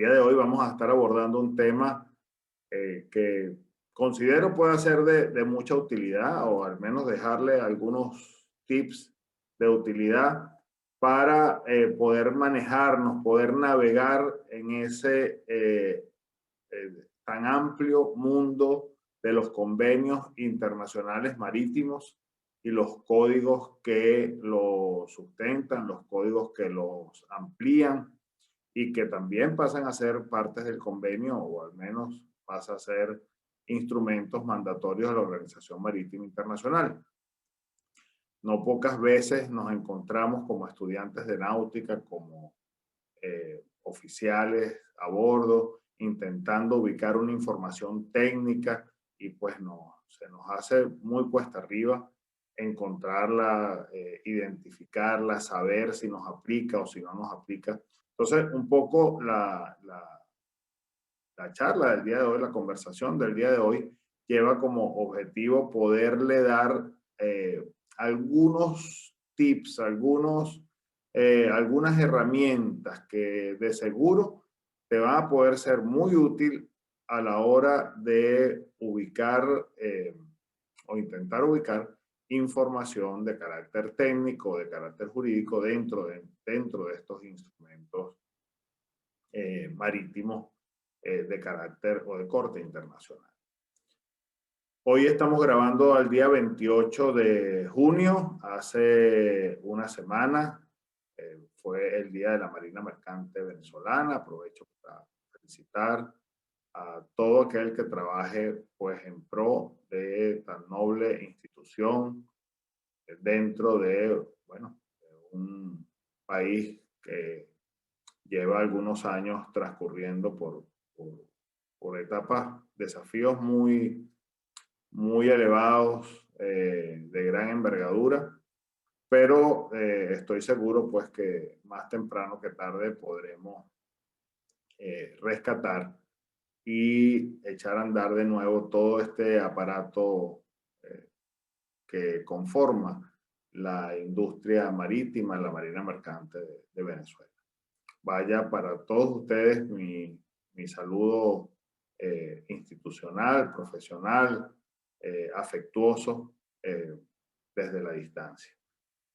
día de hoy vamos a estar abordando un tema que considero puede ser de mucha utilidad, o al menos dejarle algunos tips de utilidad para poder manejarnos, poder navegar en ese tan amplio mundo de los convenios internacionales marítimos y los códigos que lo sustentan, los códigos que los amplían y que también pasan a ser partes del convenio, o al menos pasa a ser instrumentos mandatorios de la Organización Marítima Internacional. No pocas veces nos encontramos como estudiantes de náutica, como oficiales a bordo, intentando ubicar una información técnica, y pues no, se nos hace muy cuesta arriba encontrarla, identificarla, saber si nos aplica o si no nos aplica. Entonces, un poco la charla del día de hoy, la conversación del día de hoy, lleva como objetivo poderle dar algunos tips, algunas herramientas que de seguro te van a poder ser muy útil a la hora de ubicar o intentar ubicar información de carácter técnico, de carácter jurídico dentro de estos instrumentos marítimos de carácter o de corte internacional. Hoy estamos grabando al día 28 de junio, hace una semana fue el Día de la Marina Mercante Venezolana. Aprovecho para felicitar a todo aquel que trabaje pues en pro de tan noble institución dentro de, bueno, de un país que lleva algunos años transcurriendo por etapas, desafíos muy elevados, de gran envergadura, pero estoy seguro pues que más temprano que tarde podremos rescatar y echar a andar de nuevo todo este aparato que conforma la industria marítima, la marina mercante de Venezuela. Vaya para todos ustedes mi saludo institucional, profesional, afectuoso desde la distancia.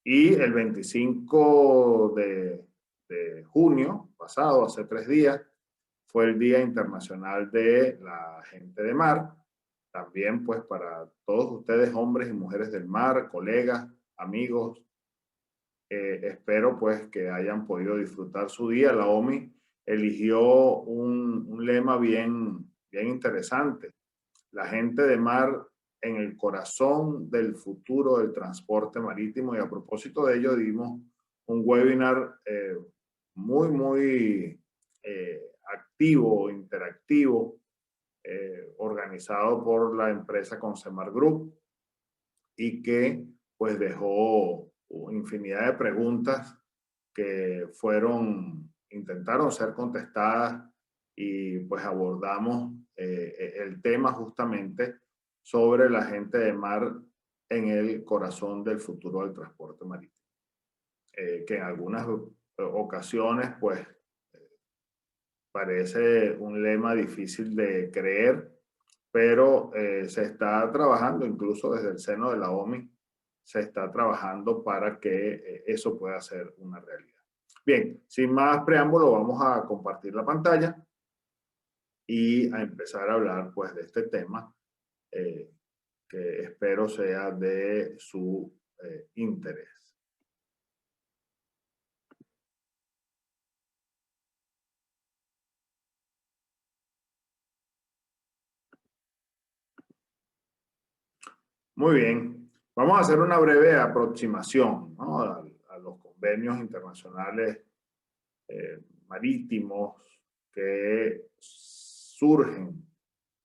Y el 25 de junio pasado, hace 3 días, fue el Día Internacional de la Gente de Mar. También pues para todos ustedes, hombres y mujeres del mar, colegas, amigos, espero pues que hayan podido disfrutar su día. La OMI eligió un lema bien interesante: la gente de mar en el corazón del futuro del transporte marítimo. Y a propósito de ello dimos un webinar muy activo, interactivo, organizado por la empresa Consemar Group, y que pues dejó infinidad de preguntas que intentaron ser contestadas, y pues abordamos el tema justamente sobre la gente de mar en el corazón del futuro del transporte marítimo, que en algunas ocasiones pues parece un lema difícil de creer, pero se está trabajando, incluso desde el seno de la OMI, se está trabajando para que eso pueda ser una realidad. Bien, sin más preámbulo, vamos a compartir la pantalla y a empezar a hablar pues de este tema que espero sea de su interés. Muy bien, vamos a hacer una breve aproximación, ¿no?, a los convenios internacionales marítimos que surgen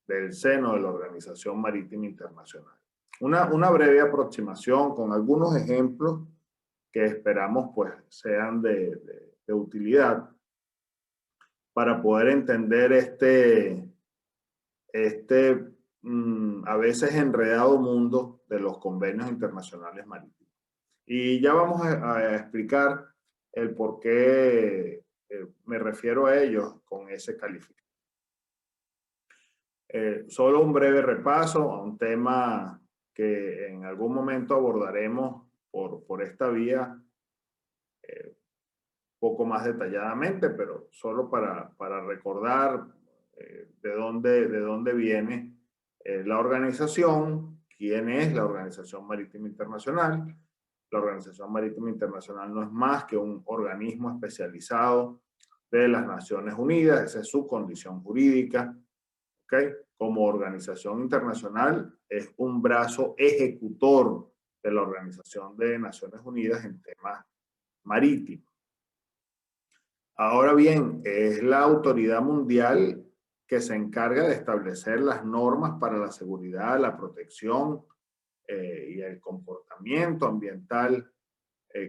del seno de la Organización Marítima Internacional. Una breve aproximación con algunos ejemplos que esperamos pues sean de utilidad para poder entender a veces enredado mundo de los convenios internacionales marítimos. Y ya vamos a explicar el por qué me refiero a ellos con ese calificativo. Solo un breve repaso a un tema que en algún momento abordaremos por esta vía poco más detalladamente, pero solo para recordar de dónde viene la organización, quién es la Organización Marítima Internacional. La Organización Marítima Internacional no es más que un organismo especializado de las Naciones Unidas, esa es su condición jurídica, ¿okay? Como organización internacional es un brazo ejecutor de la Organización de Naciones Unidas en temas marítimos. Ahora bien, es la autoridad mundial que se encarga de establecer las normas para la seguridad, la protección y el comportamiento ambiental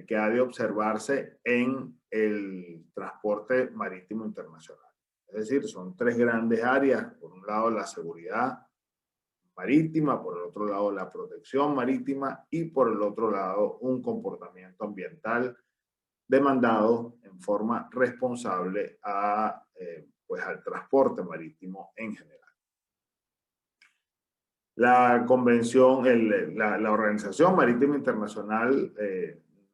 que ha de observarse en el transporte marítimo internacional. Es decir, son tres grandes áreas. Por un lado, la seguridad marítima, por el otro lado, la protección marítima y por el otro lado, un comportamiento ambiental demandado en forma responsable pues al transporte marítimo en general. La convención, la Organización Marítima Internacional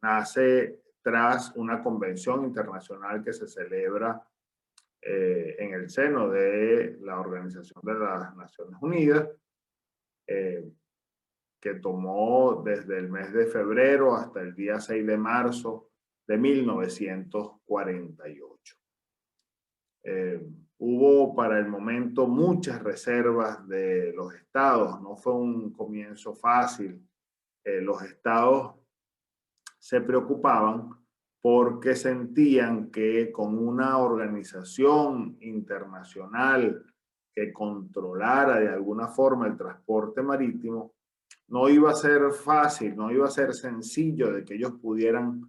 nace tras una convención internacional que se celebra en el seno de la Organización de las Naciones Unidas, que tomó desde el mes de febrero hasta el día 6 de marzo de 1948. Hubo para el momento muchas reservas de los estados, no fue un comienzo fácil. Los estados se preocupaban porque sentían que con una organización internacional que controlara de alguna forma el transporte marítimo, no iba a ser fácil, no iba a ser sencillo de que ellos pudieran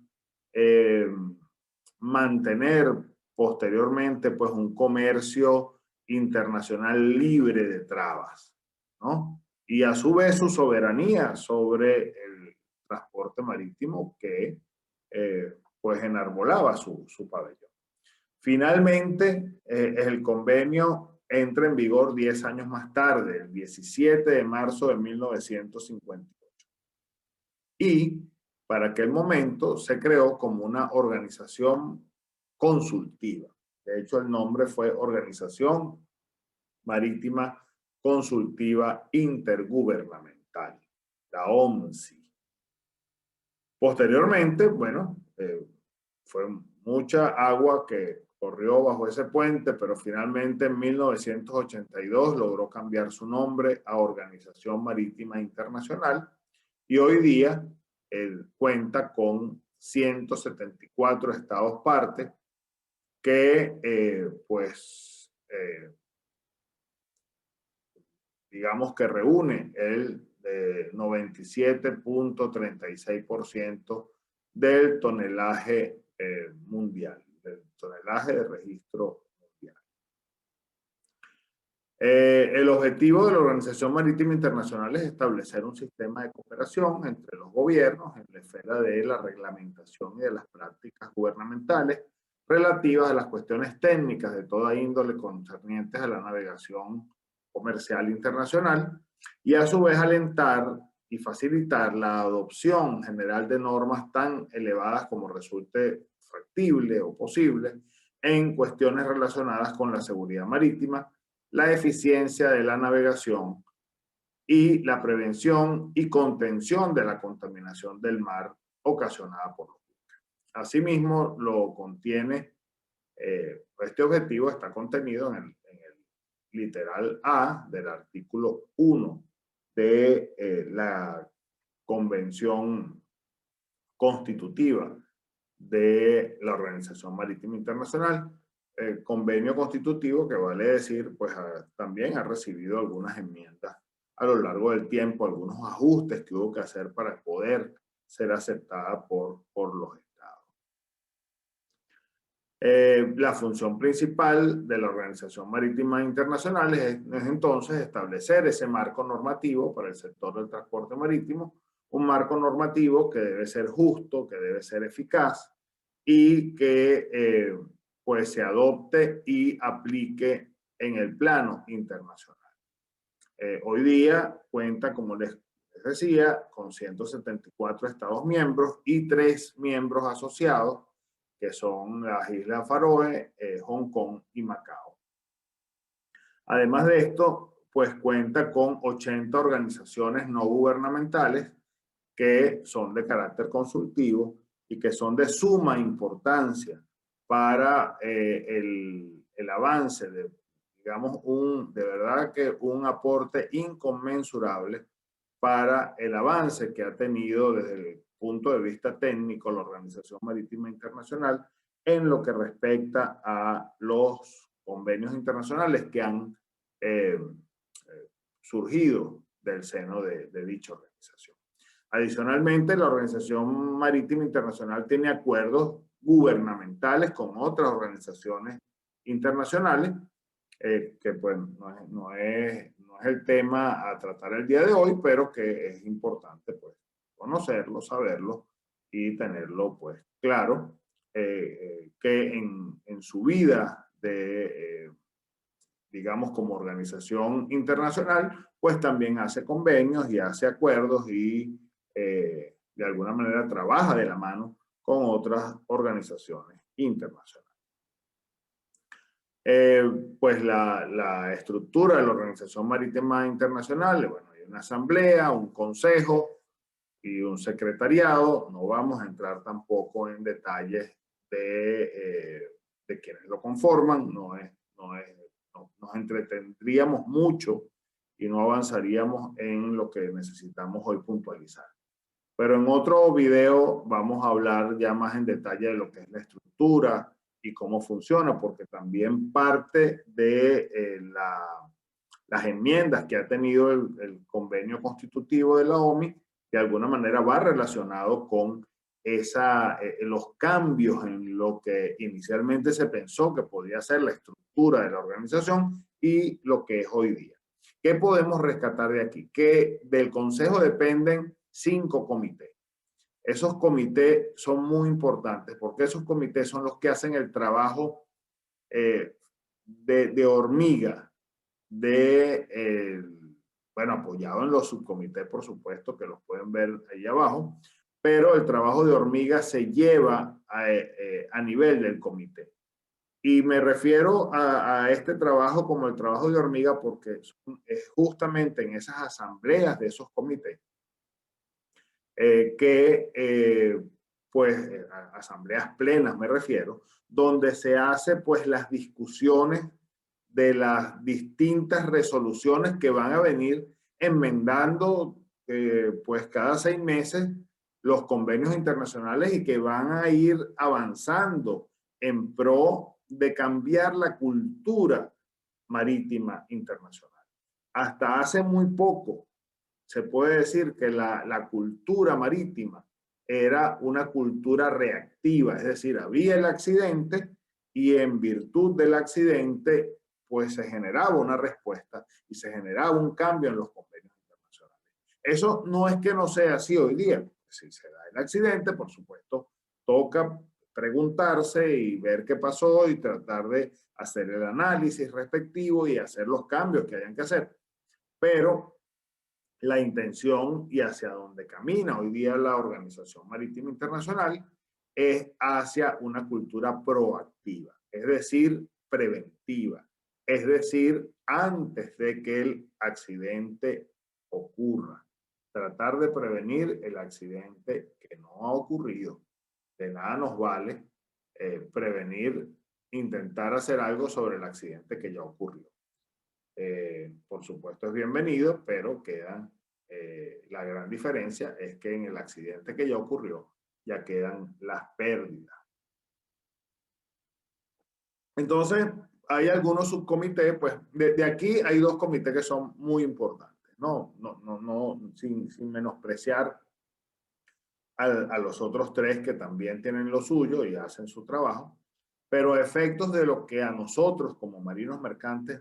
mantener posteriormente pues un comercio internacional libre de trabas, ¿no? Y a su vez su soberanía sobre el transporte marítimo que pues enarbolaba su pabellón. Finalmente, el convenio entra en vigor 10 años más tarde, el 17 de marzo de 1958. Y para aquel momento se creó como una organización consultiva. De hecho, el nombre fue Organización Marítima Consultiva Intergubernamental, la OMSI. Posteriormente, bueno, fue mucha agua que corrió bajo ese puente, pero finalmente en 1982 logró cambiar su nombre a Organización Marítima Internacional y hoy día cuenta con 174 estados parte que digamos que reúne el 97.36% del tonelaje mundial, del tonelaje de registro mundial. El objetivo de la Organización Marítima Internacional es establecer un sistema de cooperación entre los gobiernos en la esfera de la reglamentación y de las prácticas gubernamentales relativas a las cuestiones técnicas de toda índole concernientes a la navegación comercial internacional y a su vez alentar y facilitar la adopción general de normas tan elevadas como resulte factible o posible en cuestiones relacionadas con la seguridad marítima, la eficiencia de la navegación y la prevención y contención de la contaminación del mar ocasionada por los buques. Asimismo, lo contiene, este objetivo está contenido en el literal A del artículo 1 de la Convención Constitutiva de la Organización Marítima Internacional, convenio constitutivo que vale decir, pues también ha recibido algunas enmiendas a lo largo del tiempo, algunos ajustes que hubo que hacer para poder ser aceptada por los estados. La función principal de la Organización Marítima Internacional es entonces establecer ese marco normativo para el sector del transporte marítimo, un marco normativo que debe ser justo, que debe ser eficaz y que pues se adopte y aplique en el plano internacional. Hoy día cuenta, como les decía, con 174 Estados miembros y 3 miembros asociados, que son las Islas Faroe, Hong Kong y Macao. Además de esto, pues cuenta con 80 organizaciones no gubernamentales que son de carácter consultivo y que son de suma importancia para el avance de, digamos, de verdad que un aporte inconmensurable para el avance que ha tenido desde el punto de vista técnico la Organización Marítima Internacional en lo que respecta a los convenios internacionales que han surgido del seno de dicha organización. Adicionalmente, la Organización Marítima Internacional tiene acuerdos gubernamentales con otras organizaciones internacionales, que pues no es el tema a tratar el día de hoy, pero que es importante pues conocerlo, saberlo y tenerlo pues claro, que en su vida de digamos, como organización internacional, pues también hace convenios y hace acuerdos y de alguna manera trabaja de la mano con otras organizaciones internacionales. Pues la estructura de la Organización Marítima Internacional, bueno, hay una asamblea, un consejo y un secretariado. No vamos a entrar tampoco en detalles de quienes lo conforman, nos entretendríamos mucho y no avanzaríamos en lo que necesitamos hoy puntualizar. Pero en otro video vamos a hablar ya más en detalle de lo que es la estructura y cómo funciona, porque también parte de las enmiendas que ha tenido el convenio constitutivo de la OMI, de alguna manera va relacionado con los cambios en lo que inicialmente se pensó que podía ser la estructura de la organización y lo que es hoy día. ¿Qué podemos rescatar de aquí? Que del Consejo dependen 5 comités. Esos comités son muy importantes porque esos comités son los que hacen el trabajo de hormiga, bueno, apoyado en los subcomités, por supuesto, que los pueden ver ahí abajo, pero el trabajo de hormiga se lleva a nivel del comité. Y me refiero a este trabajo como el trabajo de hormiga porque es justamente en esas asambleas de esos comités pues, asambleas plenas me refiero, donde se hace pues las discusiones de las distintas resoluciones que van a venir enmendando pues cada 6 meses los convenios internacionales y que van a ir avanzando en pro de cambiar la cultura marítima internacional. Hasta hace muy poco se puede decir que la cultura marítima era una cultura reactiva, es decir, había el accidente y en virtud del accidente pues se generaba una respuesta y se generaba un cambio en los convenios internacionales. Eso no es que no sea así hoy día. Si se da el accidente, por supuesto, toca preguntarse y ver qué pasó y tratar de hacer el análisis respectivo y hacer los cambios que hayan que hacer. Pero la intención y hacia dónde camina hoy día la Organización Marítima Internacional es hacia una cultura proactiva, es decir, preventiva, es decir, antes de que el accidente ocurra, tratar de prevenir el accidente que no ha ocurrido. De nada nos vale prevenir, intentar hacer algo sobre el accidente que ya ocurrió. Por supuesto es bienvenido, pero la gran diferencia es que en el accidente que ya ocurrió, ya quedan las pérdidas. Entonces, hay algunos subcomités, pues de aquí hay 2 comités que son muy importantes, sin menospreciar a los otros 3 que también tienen lo suyo y hacen su trabajo, pero a efectos de lo que a nosotros como marinos mercantes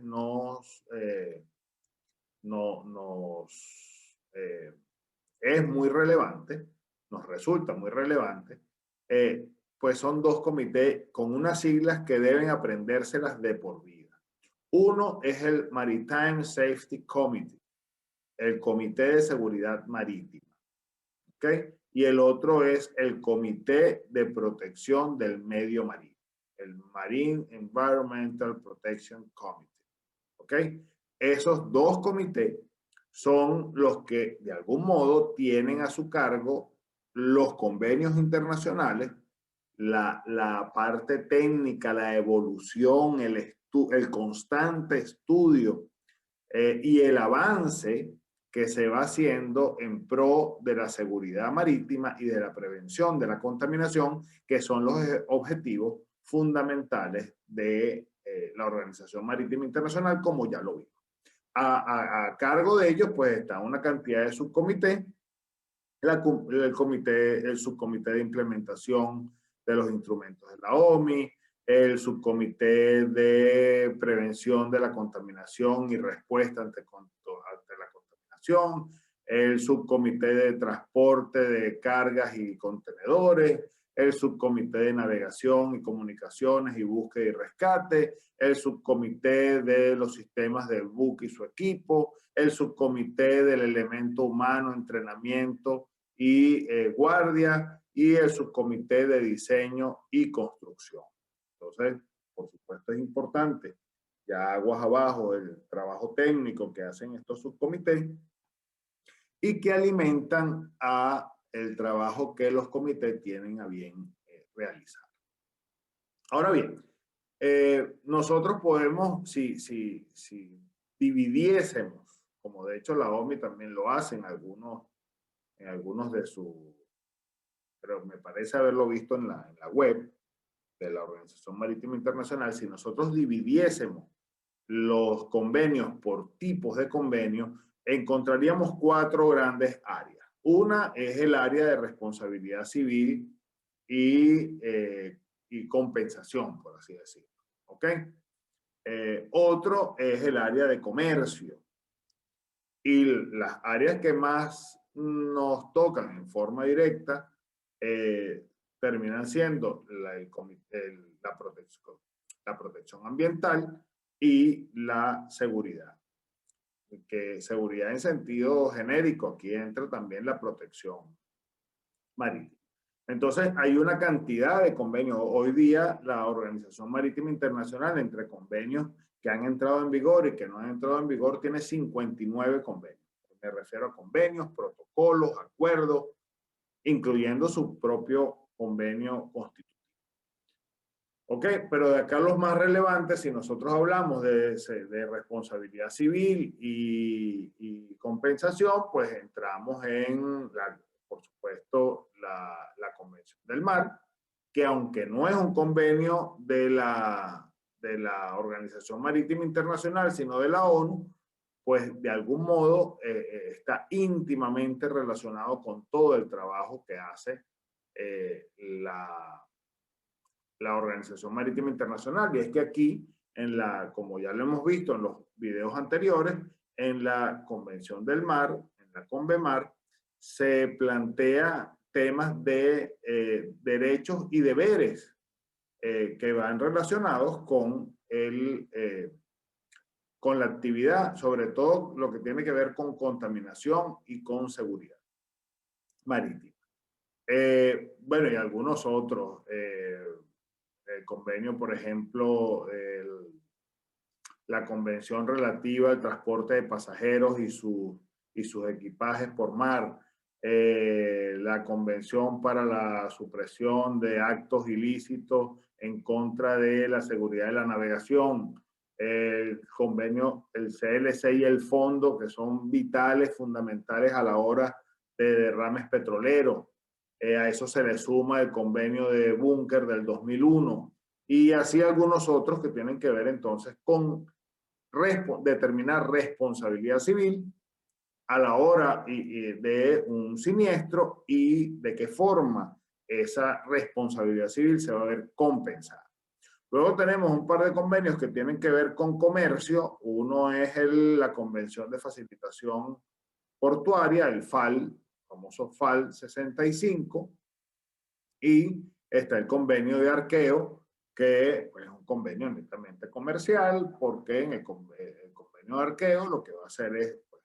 es muy relevante, nos resulta muy relevante, pues son dos comités con unas siglas que deben aprendérselas de por vida. Uno es el Maritime Safety Committee, el Comité de Seguridad Marítima. ¿Ok? Y el otro es el Comité de Protección del Medio Marino, el Marine Environmental Protection Committee. ¿Ok? Esos dos comités son los que de algún modo tienen a su cargo los convenios internacionales, la parte técnica, la evolución, el constante estudio y el avance que se va haciendo en pro de la seguridad marítima y de la prevención de la contaminación, que son los objetivos fundamentales de la Organización Marítima Internacional, como ya lo vimos. A cargo de ellos, pues está una cantidad de subcomités, el subcomité de implementación de los instrumentos de la OMI, el subcomité de prevención de la contaminación y respuesta ante la contaminación, el subcomité de transporte de cargas y contenedores, el subcomité de navegación y comunicaciones y búsqueda y rescate, el subcomité de los sistemas del buque y su equipo, el subcomité del elemento humano, entrenamiento y guardia, y el subcomité de diseño y construcción. Entonces, por supuesto, es importante, ya aguas abajo, el trabajo técnico que hacen estos subcomités y que alimentan a el trabajo que los comités tienen a bien realizar. Ahora bien, nosotros podemos, si dividiésemos, como de hecho la OMI también lo hace en algunos de sus, pero me parece haberlo visto en la web de la Organización Marítima Internacional, si nosotros dividiésemos los convenios por tipos de convenios, encontraríamos 4 grandes áreas. Una es el área de responsabilidad civil y compensación, por así decirlo. ¿Ok? Otro es el área de comercio. Y las áreas que más nos tocan en forma directa terminan siendo la protección ambiental y la seguridad. Que seguridad en sentido genérico, aquí entra también la protección marítima. Entonces, hay una cantidad de convenios. Hoy día, la Organización Marítima Internacional, entre convenios que han entrado en vigor y que no han entrado en vigor, tiene 59 convenios. Me refiero a convenios, protocolos, acuerdos, incluyendo su propio convenio constitutivo. Ok, pero de acá los más relevantes, si nosotros hablamos de responsabilidad civil y compensación, pues entramos en, por supuesto, la Convención del Mar, que aunque no es un convenio de la Organización Marítima Internacional, sino de la ONU, pues de algún modo está íntimamente relacionado con todo el trabajo que hace la Organización Marítima Internacional. Y es que aquí, como ya lo hemos visto en los videos anteriores, en la Convención del Mar, en la CONVEMAR, se plantea temas de derechos y deberes que van relacionados con la actividad, sobre todo lo que tiene que ver con contaminación y con seguridad marítima. Bueno, y algunos otros. El convenio, por ejemplo, la convención relativa al transporte de pasajeros y sus equipajes por mar, la convención para la supresión de actos ilícitos en contra de la seguridad de la navegación, el convenio, el CLC y el fondo, que son vitales, fundamentales a la hora de derrames petroleros. A eso se le suma el convenio de búnker del 2001 y así algunos otros que tienen que ver entonces con determinar responsabilidad civil a la hora de un siniestro y de qué forma esa responsabilidad civil se va a ver compensada. Luego tenemos un par de convenios que tienen que ver con comercio. Uno es la Convención de Facilitación Portuaria, el FAL, famoso FAL 65, y está el convenio de arqueo, que pues, es un convenio netamente comercial, porque en el convenio de arqueo lo que va a hacer es pues,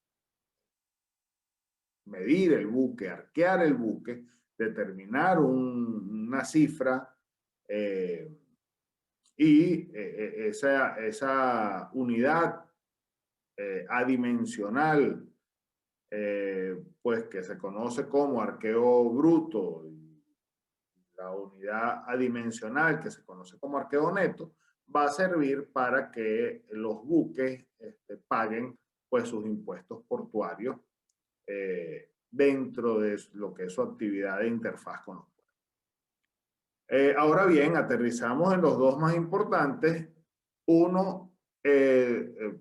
medir el buque, arquear el buque, determinar una cifra y esa unidad adimensional, pues que se conoce como arqueo bruto, y la unidad adimensional que se conoce como arqueo neto, va a servir para que los buques paguen pues sus impuestos portuarios dentro de lo que es su actividad de interfaz con los puertos. Ahora bien, aterrizamos en los dos más importantes. Uno,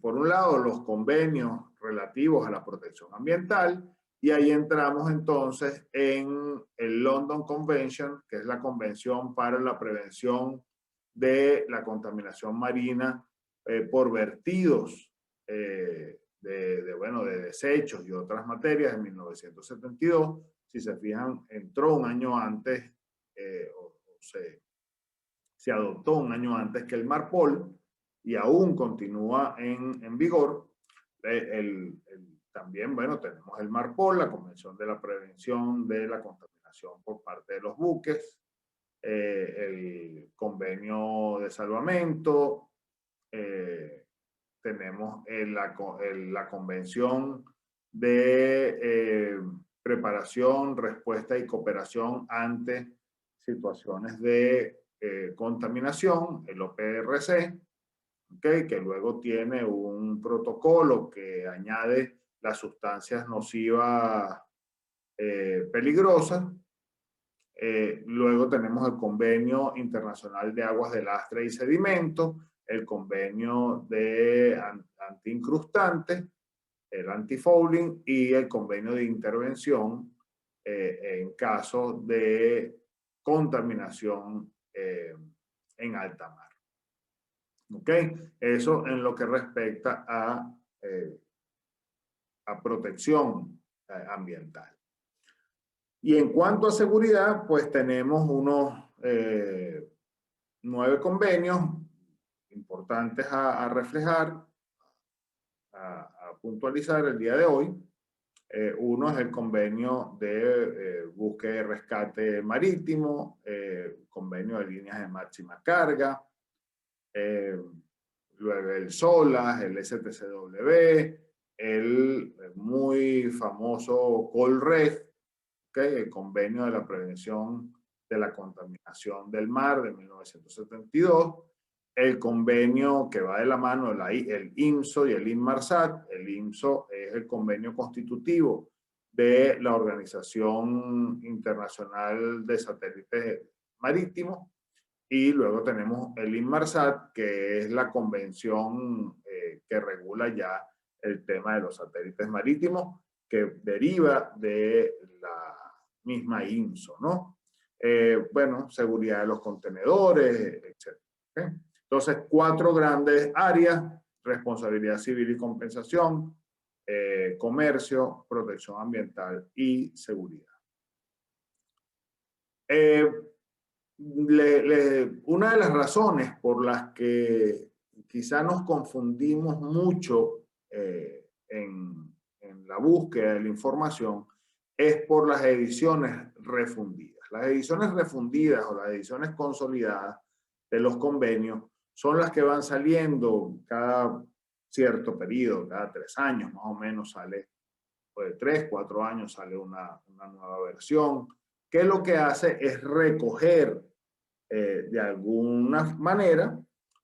por un lado, los convenios relativos a la protección ambiental, y ahí entramos entonces en el London Convention, que es la Convención para la Prevención de la Contaminación Marina por vertidos bueno, de desechos y otras materias en 1972. Si se fijan, entró un año antes, se adoptó un año antes que el MARPOL y aún continúa en vigor. También, bueno, tenemos el MARPOL, la Convención de la Prevención de la Contaminación por parte de los buques, el Convenio de Salvamento, tenemos la Convención de Preparación, Respuesta y Cooperación ante situaciones de contaminación, el OPRC, ¿okay? Que luego tiene un protocolo que añade las sustancias nocivas peligrosas. Luego tenemos el Convenio Internacional de Aguas de Lastre y Sedimento, el Convenio de Antiincrustantes, el antifouling, y el Convenio de Intervención en caso de contaminación en alta mar. ¿Ok? Eso en lo que respecta a protección ambiental. Y en cuanto a seguridad, pues tenemos unos 9 convenios importantes a reflejar, a puntualizar el día de hoy. Uno es el convenio de búsqueda y rescate marítimo, convenio de líneas de máxima carga, luego el SOLAS, el STCW, el muy famoso COLREG, ¿okay? El convenio de la prevención de la contaminación del mar de 1972, el convenio que va de la mano, el IMSO y el INMARSAT. El IMSO es el convenio constitutivo de la Organización Internacional de Satélites Marítimos, y luego tenemos el INMARSAT, que es la convención que regula ya el tema de los satélites marítimos, que deriva de la misma IMSO, ¿no? Bueno, seguridad de los contenedores, etc. ¿Okay? Entonces, 4 grandes áreas: responsabilidad civil y compensación, comercio, protección ambiental y seguridad. Una de las razones por las que quizá nos confundimos mucho en la búsqueda de la información es por las ediciones refundidas. Las ediciones refundidas o las ediciones consolidadas de los convenios son las que van saliendo cada cierto periodo, cada 3 años más o menos sale, o de 3, 4 años sale una nueva versión, que lo que hace es recoger de alguna manera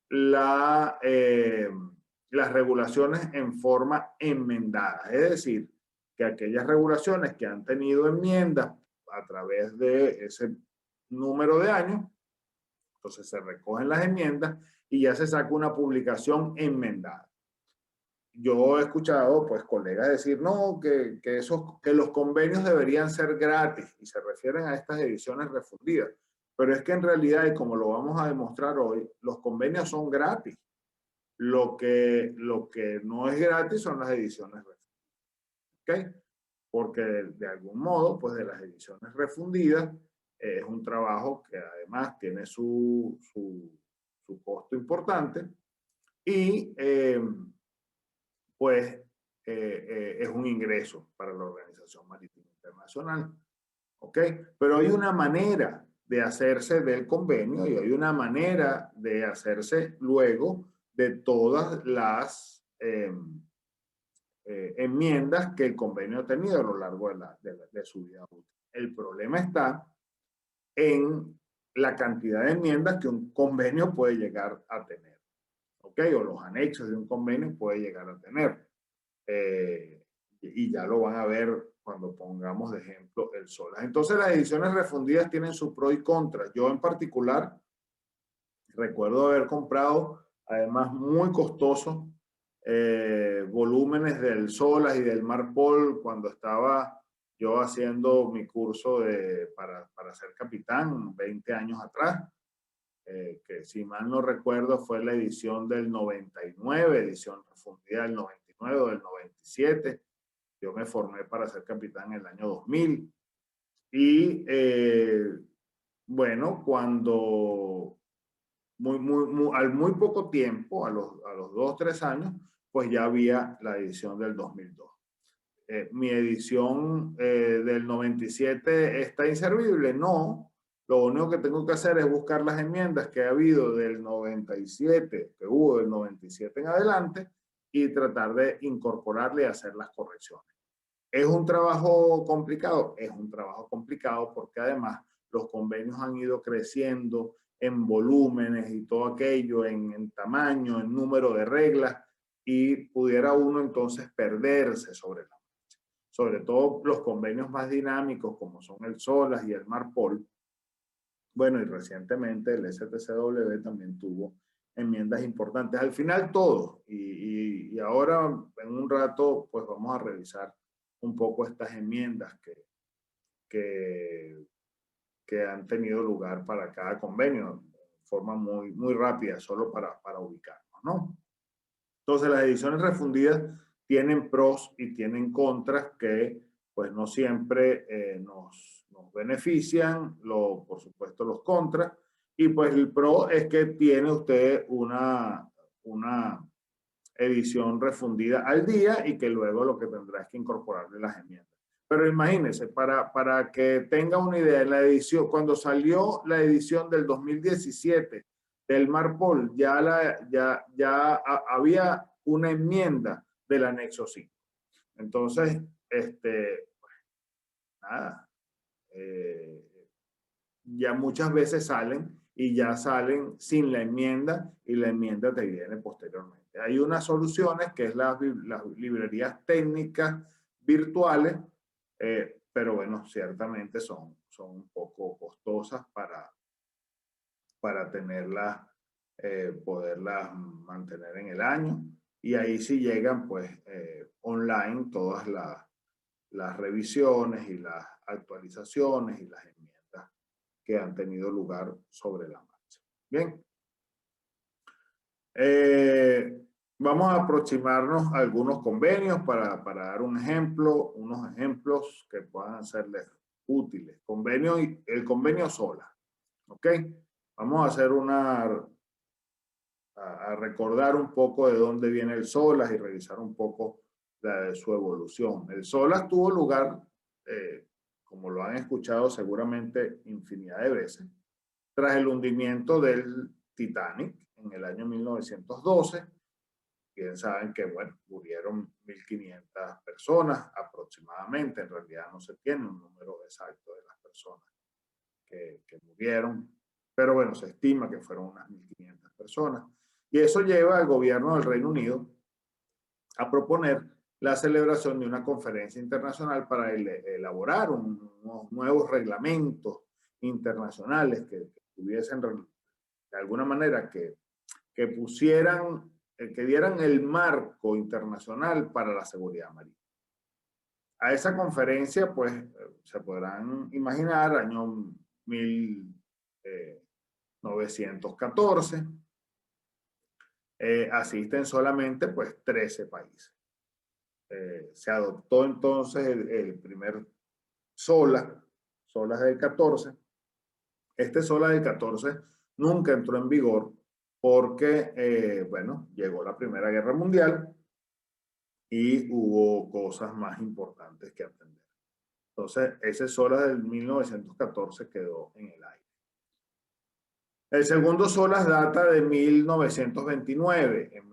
las regulaciones en forma enmendada. Es decir, que aquellas regulaciones que han tenido enmiendas a través de ese número de años, entonces se recogen las enmiendas y ya se saca una publicación enmendada. Yo he escuchado pues colegas decir no, que los convenios deberían ser gratis, y se refieren a estas ediciones refundidas. Pero es que en realidad, y como lo vamos a demostrar hoy, los convenios son gratis. Lo que no es gratis son las ediciones refundidas. ¿Ok? Porque de algún modo, pues de las ediciones refundidas, Es un trabajo que además tiene su costo importante y pues es un ingreso para la Organización Marítima Internacional. ¿Ok? Pero hay una manera de hacerse del convenio y hay una manera de hacerse luego de todas las enmiendas que el convenio ha tenido a lo largo de su vida útil. El problema está en la cantidad de enmiendas que un convenio puede llegar a tener, ¿ok? O los anexos de un convenio puede llegar a tener. Y ya lo van a ver cuando pongamos de ejemplo el SOLAS. Entonces las ediciones refundidas tienen su pro y contra. Yo en particular recuerdo haber comprado, además muy costoso, volúmenes del SOLAS y del MARPOL cuando estaba yo haciendo mi curso para ser capitán 20 años atrás, que si mal no recuerdo fue la edición del 99, edición refundida del 99 o del 97. Yo me formé para ser capitán en el año 2000. Y bueno, cuando al muy poco tiempo, a los 2 o 3 años, pues ya había la edición del 2002. Mi edición del 97 está inservible, no. Lo único que tengo que hacer es buscar las enmiendas que ha habido del 97, que hubo del 97 en adelante, y tratar de incorporarle y hacer las correcciones. ¿Es un trabajo complicado? Es un trabajo complicado porque además los convenios han ido creciendo en volúmenes y todo aquello, en tamaño, en número de reglas, y pudiera uno entonces perderse sobre la marcha. Sobre todo los convenios más dinámicos como son el SOLAS y el MARPOL. Bueno, y recientemente el STCW también tuvo enmiendas importantes. Al final todo, y ahora en un rato pues vamos a revisar un poco estas enmiendas que han tenido lugar para cada convenio de forma muy rápida, solo para ubicarnos, ¿no? Entonces las ediciones refundidas tienen pros y tienen contras que pues no siempre nos benefician, por supuesto los contras, y pues el pro es que tiene usted una edición refundida al día y que luego lo que tendrá es que incorporarle las enmiendas. Pero imagínense, para que tenga una idea, la edición, cuando salió la edición del 2017 del MARPOL, ya había una enmienda del anexo 5. Entonces, nada, ya muchas veces salen y ya salen sin la enmienda y la enmienda te viene posteriormente. Hay unas soluciones que es las librerías técnicas virtuales, pero bueno, ciertamente son un poco costosas para tenerlas, poderlas mantener en el año. Y ahí sí llegan pues online todas las revisiones y las actualizaciones y las enmiendas que han tenido lugar sobre la marcha. Bien. Vamos a aproximarnos a algunos convenios para dar unos ejemplos que puedan serles útiles. El convenio SOLA. ¿Ok? Vamos a hacer a recordar un poco de dónde viene el SOLAS y revisar un poco su evolución. El SOLAS tuvo lugar, como lo han escuchado seguramente infinidad de veces, tras el hundimiento del Titanic en el año 1912. Bien saben que, bueno, murieron 1.500 personas aproximadamente. En realidad no se tiene un número exacto de las personas que murieron, pero bueno, se estima que fueron unas 1.500 personas. Y eso lleva al gobierno del Reino Unido a proponer la celebración de una conferencia internacional para elaborar unos nuevos reglamentos internacionales que tuviesen de alguna manera que pusieran, que dieran el marco internacional para la seguridad marítima. A esa conferencia, pues, se podrán imaginar, año 1914, asisten solamente, pues, 13 países. Se adoptó entonces el primer SOLAS del 14, Este SOLAS del 14 nunca entró en vigor porque, bueno, llegó la Primera Guerra Mundial y hubo cosas más importantes que atender. Entonces, ese SOLAS del 1914 quedó en el aire. El segundo SOLAS data de 1929. En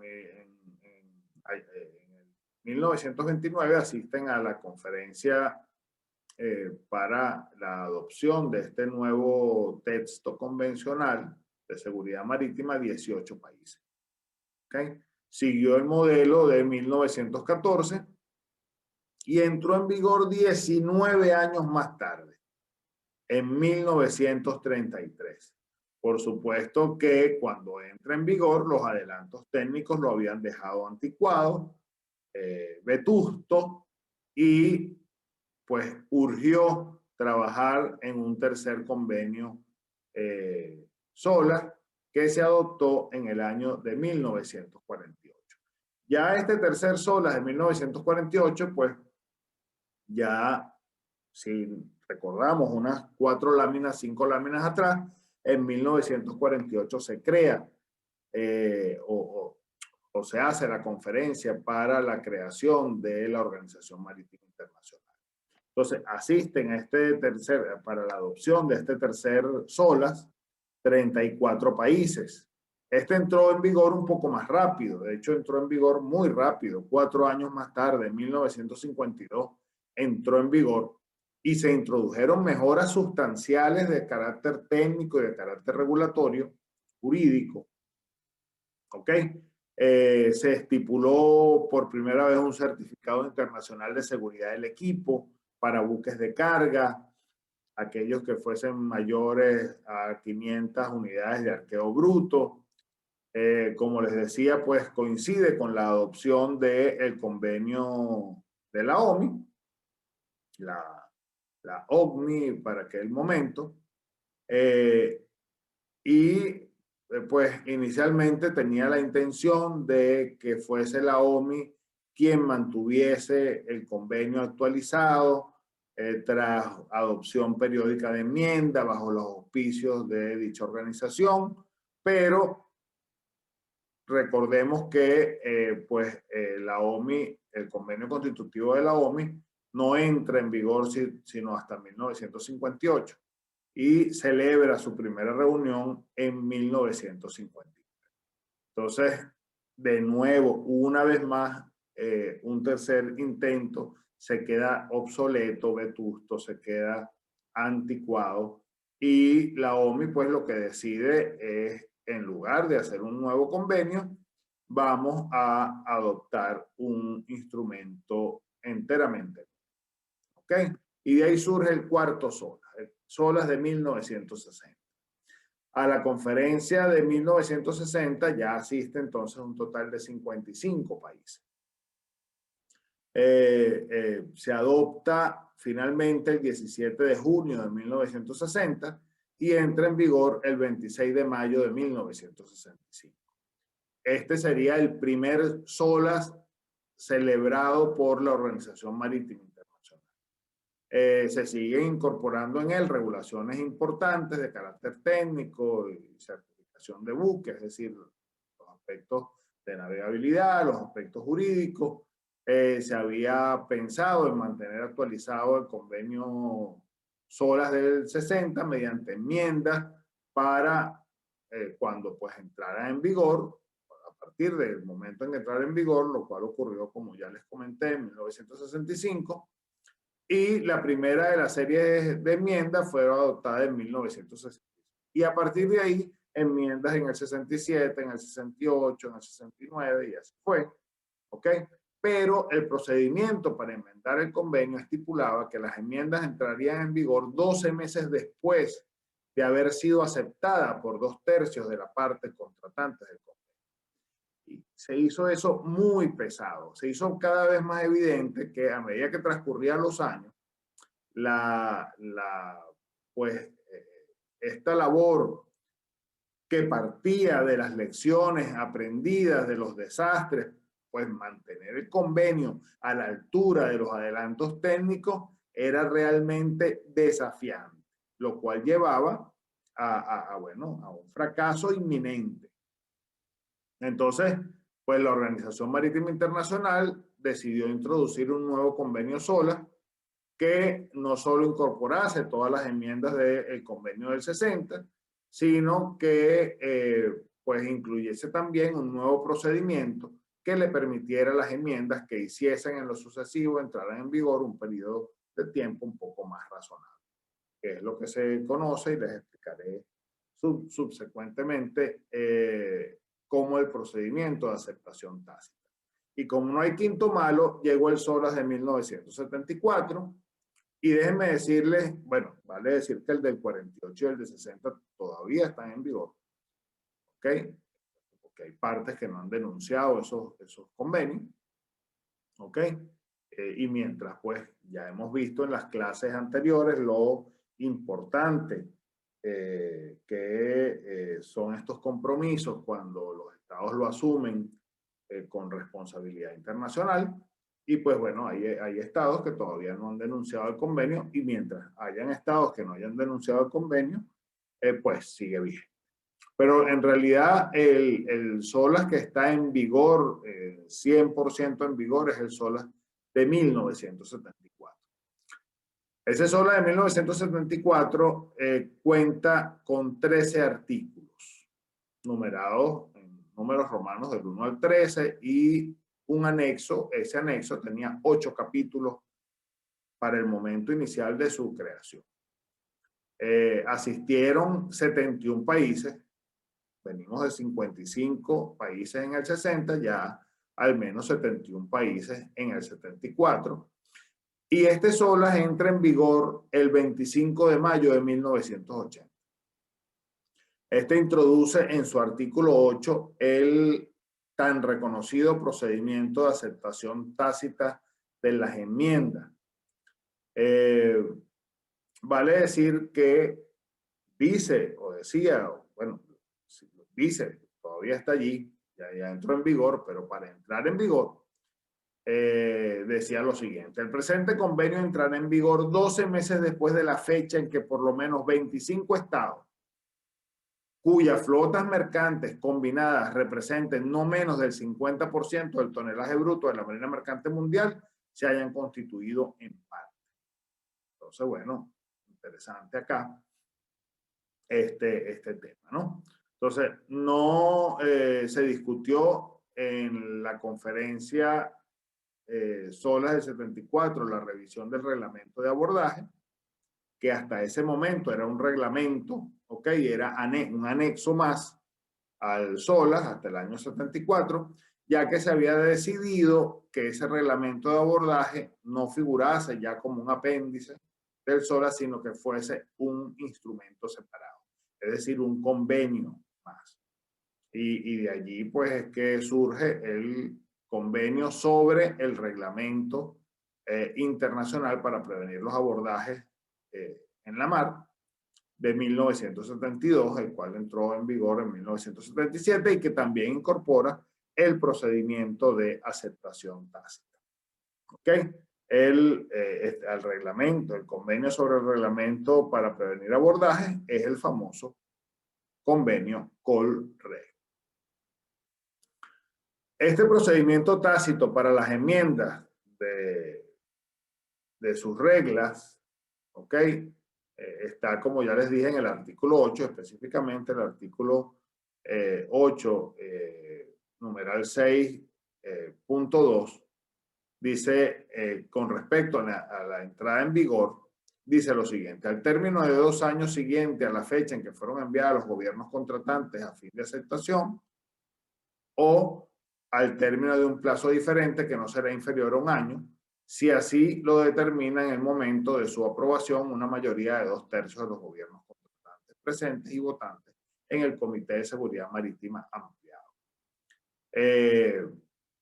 1929 asisten a la conferencia para la adopción de este nuevo texto convencional de seguridad marítima 18 países. ¿Okay? Siguió el modelo de 1914 y entró en vigor 19 años más tarde, en 1933. Por supuesto que cuando entra en vigor, los adelantos técnicos lo habían dejado anticuado, vetusto, y pues urgió trabajar en un tercer convenio SOLAS que se adoptó en el año de 1948. Ya este tercer SOLAS de 1948, pues ya, si recordamos unas 4 láminas, 5 láminas atrás, en 1948 se crea o se hace la conferencia para la creación de la Organización Marítima Internacional. Entonces, asisten a para la adopción de este tercer SOLAS 34 países. Este entró en vigor un poco más rápido, de hecho entró en vigor muy rápido, 4 años más tarde, en 1952, entró en vigor y se introdujeron mejoras sustanciales de carácter técnico y de carácter regulatorio, jurídico. ¿Ok? Se estipuló por primera vez un certificado internacional de seguridad del equipo para buques de carga, aquellos que fuesen mayores a 500 unidades de arqueo bruto. Como les decía, pues coincide con la adopción del convenio de la OMI, la OCMI para aquel momento, pues inicialmente tenía la intención de que fuese la OMI quien mantuviese el convenio actualizado tras adopción periódica de enmienda bajo los auspicios de dicha organización, pero recordemos que la OMI, el convenio constitutivo de la OMI, no entra en vigor sino hasta 1958 y celebra su primera reunión en 1950. Entonces, de nuevo, una vez más, un tercer intento se queda obsoleto, vetusto, se queda anticuado y la OMI pues lo que decide es, en lugar de hacer un nuevo convenio, vamos a adoptar un instrumento enteramente. ¿Ok? Y de ahí surge el cuarto SOLAS, el SOLAS de 1960. A la conferencia de 1960 ya asiste entonces un total de 55 países. Se adopta finalmente el 17 de junio de 1960 y entra en vigor el 26 de mayo de 1965. Este sería el primer SOLAS celebrado por la Organización Marítima Internacional. Se siguen incorporando en él regulaciones importantes de carácter técnico y certificación de buques, es decir, los aspectos de navegabilidad, los aspectos jurídicos. Se había pensado en mantener actualizado el convenio SOLAS del 60 mediante enmiendas para cuando pues entrara en vigor, a partir del momento en que entrara en vigor, lo cual ocurrió, como ya les comenté, en 1965, y la primera de la serie de enmiendas fue adoptada en 1960. Y a partir de ahí, enmiendas en el 67, en el 68, en el 69 y así fue. ¿Ok? Pero el procedimiento para enmendar el convenio estipulaba que las enmiendas entrarían en vigor 12 meses después de haber sido aceptada por 2/3 de la parte contratante del convenio. Y se hizo eso muy pesado. Se hizo cada vez más evidente que a medida que transcurrían los años, pues esta labor que partía de las lecciones aprendidas de los desastres, pues mantener el convenio a la altura de los adelantos técnicos era realmente desafiante, lo cual llevaba bueno, a un fracaso inminente. Entonces, pues la Organización Marítima Internacional decidió introducir un nuevo convenio SOLAS que no solo incorporase todas las enmiendas del convenio del 60, sino que pues incluyese también un nuevo procedimiento que le permitiera a las enmiendas que hiciesen en lo sucesivo entraran en vigor un periodo de tiempo un poco más razonable, que es lo que se conoce, y les explicaré subsecuentemente como el procedimiento de aceptación tácita. Y como no hay quinto malo, llegó el SOLAS de 1974, y déjenme decirles, bueno, vale decir que el del 48 y el de 60 todavía están en vigor, ¿ok? Porque hay partes que no han denunciado esos convenios, ¿ok? Y mientras, pues, ya hemos visto en las clases anteriores lo importante que son estos compromisos cuando los estados lo asumen con responsabilidad internacional. Y pues bueno, hay estados que todavía no han denunciado el convenio, y mientras hayan estados que no hayan denunciado el convenio, pues sigue vigente. Pero en realidad el SOLAS que está en vigor, 100% en vigor, es el SOLAS de 1974. Ese SOLAS de 1974 cuenta con 13 artículos, numerados en números romanos del 1 al 13, y un anexo. Ese anexo tenía 8 capítulos para el momento inicial de su creación. Asistieron 71 países, venimos de 55 países en el 60, ya al menos 71 países en el 74. Y este SOLAS entra en vigor el 25 de mayo de 1980. Este introduce en su artículo 8 el tan reconocido procedimiento de aceptación tácita de las enmiendas. Vale decir que dice, o decía, bueno, dice, todavía está allí, ya entró en vigor, pero para entrar en vigor, decía lo siguiente: el presente convenio entrará en vigor 12 meses después de la fecha en que por lo menos 25 estados cuyas flotas mercantes combinadas representen no menos del 50% del tonelaje bruto de la marina mercante mundial se hayan constituido en parte. Entonces, bueno, interesante acá este tema, ¿no? Entonces, no se discutió en la conferencia SOLAS del 74 la revisión del reglamento de abordaje, que hasta ese momento era un reglamento, ¿ok? Era un anexo más al SOLAS hasta el año 74, ya que se había decidido que ese reglamento de abordaje no figurase ya como un apéndice del SOLAS, sino que fuese un instrumento separado, es decir, un convenio más. Y de allí pues es que surge el convenio sobre el reglamento internacional para prevenir los abordajes en la mar de 1972, el cual entró en vigor en 1977 y que también incorpora el procedimiento de aceptación tácita. ¿Ok? El reglamento, el convenio sobre el reglamento para prevenir abordajes es el famoso convenio COLREG. Este procedimiento tácito para las enmiendas de sus reglas, ¿ok? Está, como ya les dije, en el artículo 8, específicamente el artículo 8, numeral 6.2, dice, con respecto a la entrada en vigor, dice lo siguiente: al término de 2 años siguientes a la fecha en que fueron enviadas a los gobiernos contratantes a fin de aceptación, o al término de un plazo diferente que no será inferior a 1 año, si así lo determina en el momento de su aprobación una mayoría de 2/3 de los gobiernos contratantes presentes y votantes en el Comité de Seguridad Marítima ampliado.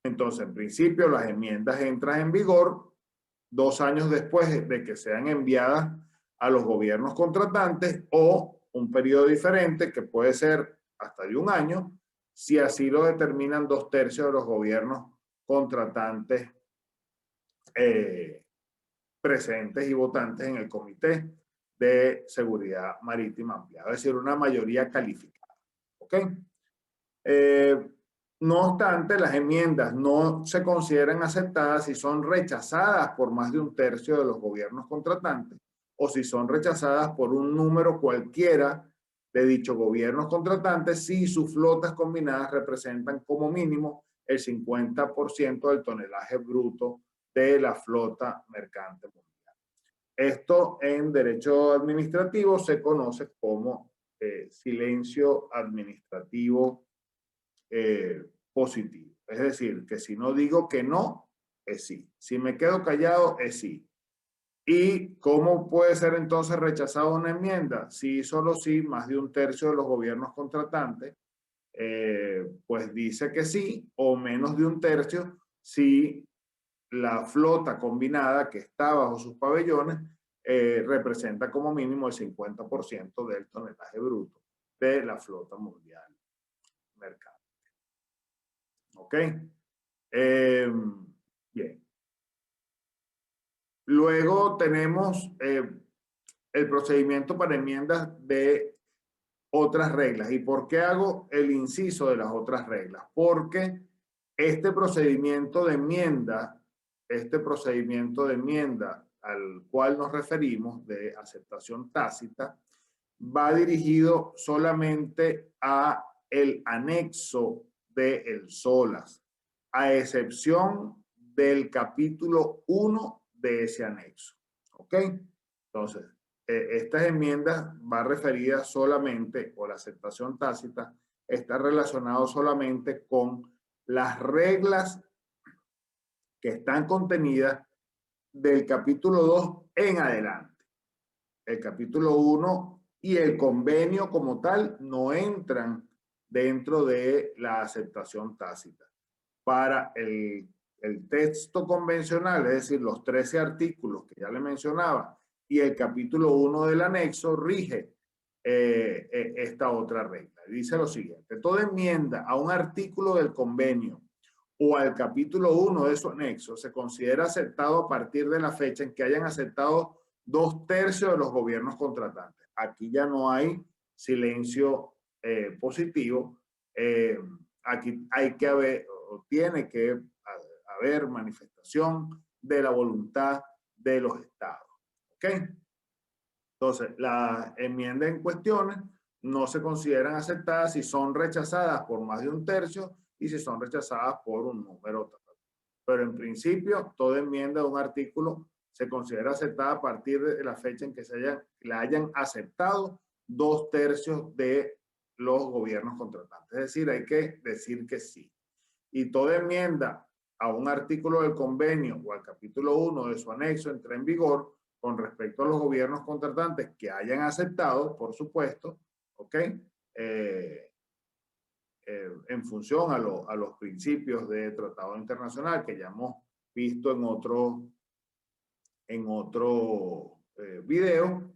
Entonces, en principio, las enmiendas entran en vigor 2 años después de que sean enviadas a los gobiernos contratantes, o un periodo diferente que puede ser hasta de 1 año, si así lo determinan 2/3 de los gobiernos contratantes presentes y votantes en el Comité de seguridad marítima ampliada, es decir, una mayoría calificada. ¿Ok? No obstante, las enmiendas no se consideran aceptadas si son rechazadas por más de un tercio de los gobiernos contratantes o si son rechazadas por un número cualquiera de dichos gobiernos contratantes si sus flotas combinadas representan como mínimo el 50% del tonelaje bruto de la flota mercante mundial. Esto en derecho administrativo se conoce como silencio administrativo positivo. Es decir, que si no digo que no, es sí. Si me quedo callado, es sí. ¿Y cómo puede ser entonces rechazada una enmienda? Si solo sí, más de un tercio de los gobiernos contratantes, pues dice que sí, o menos de un tercio si la flota combinada que está bajo sus pabellones representa como mínimo el 50% del tonelaje bruto de la flota mundial mercado. ¿Ok? Bien. Luego tenemos el procedimiento para enmiendas de otras reglas. ¿Y por qué hago el inciso de las otras reglas? Porque este procedimiento de enmienda al cual nos referimos de aceptación tácita va dirigido solamente a el anexo del SOLAS, a excepción del capítulo 1 de ese anexo. ¿Ok? Entonces, estas enmiendas va referida solamente, o la aceptación tácita, está relacionado solamente con las reglas que están contenidas del capítulo 2 en adelante. El capítulo 1 y el convenio como tal no entran dentro de la aceptación tácita. Para el texto convencional, es decir, los 13 artículos que ya le mencionaba, y el capítulo 1 del anexo rige esta otra regla. Dice lo siguiente: toda enmienda a un artículo del convenio o al capítulo 1 de su anexo se considera aceptado a partir de la fecha en que hayan aceptado 2/3 de los gobiernos contratantes. Aquí ya no hay silencio positivo. Aquí hay que haber, o tiene que haber manifestación de la voluntad de los estados. ¿Ok? Entonces, las enmiendas en cuestiones no se consideran aceptadas si son rechazadas por más de un tercio y si son rechazadas por un número total. Pero en principio, toda enmienda de un artículo se considera aceptada a partir de la fecha en que la hayan aceptado 2/3 de los gobiernos contratantes. Es decir, hay que decir que sí. Y toda enmienda a un artículo del convenio o al capítulo 1 de su anexo entra en vigor con respecto a los gobiernos contratantes que hayan aceptado, por supuesto, ¿ok? En función a los principios de tratado internacional que ya hemos visto en otro video,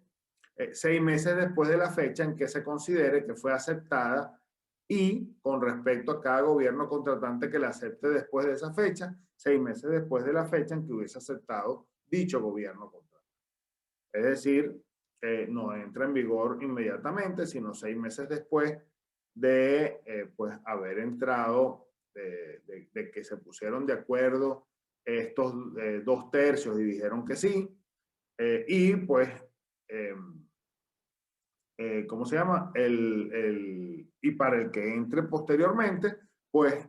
6 meses después de la fecha en que se considere que fue aceptada y con respecto a cada gobierno contratante que la acepte después de esa fecha, 6 meses después de la fecha en que hubiese aceptado dicho gobierno contratante. Es decir, no entra en vigor inmediatamente, sino 6 meses después de pues haber entrado, de que se pusieron de acuerdo estos 2/3 y dijeron que sí, y pues, ¿cómo se llama? Y para el que entre posteriormente, pues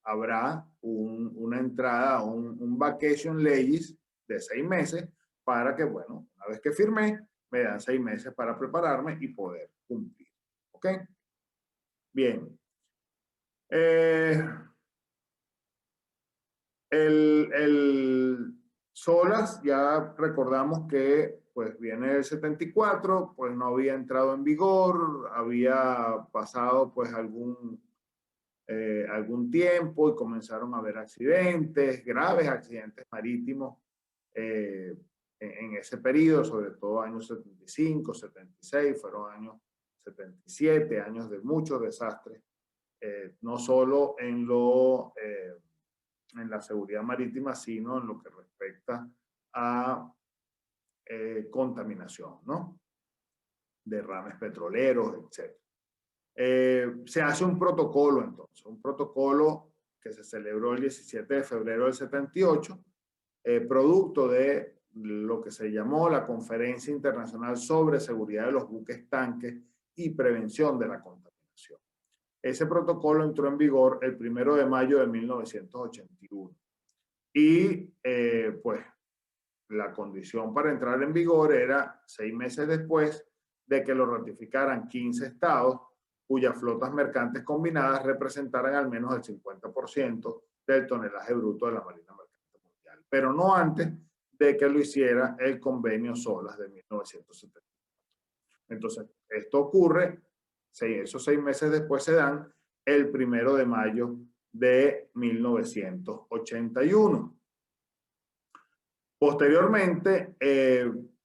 habrá una entrada, un vacation legis de 6 meses para que, bueno, una vez que firmé, me dan 6 meses para prepararme y poder cumplir. ¿Ok? Bien. El SOLAS, ya recordamos que pues viene del 74, pues no había entrado en vigor, había pasado pues algún tiempo y comenzaron a haber accidentes, graves accidentes marítimos en ese periodo, sobre todo años 75, 76, fueron años 77, años de muchos desastres, no solo en la seguridad marítima, sino en lo que respecta a contaminación, ¿no? Derrames petroleros, etc. Se hace un protocolo entonces, un protocolo que se celebró el 17 de febrero del 78, producto de lo que se llamó la Conferencia Internacional sobre Seguridad de los Buques Tanques y Prevención de la Contaminación. Ese protocolo entró en vigor el 1 de mayo de 1981 y pues la condición para entrar en vigor era 6 meses después de que lo ratificaran 15 estados cuyas flotas mercantes combinadas representaran al menos el 50% del tonelaje bruto de la Marina Mercante Mundial, pero no antes de que lo hiciera el Convenio SOLAS de 1970. Entonces, esto ocurre, esos 6 meses después se dan el 1 de mayo de 1981. Posteriormente,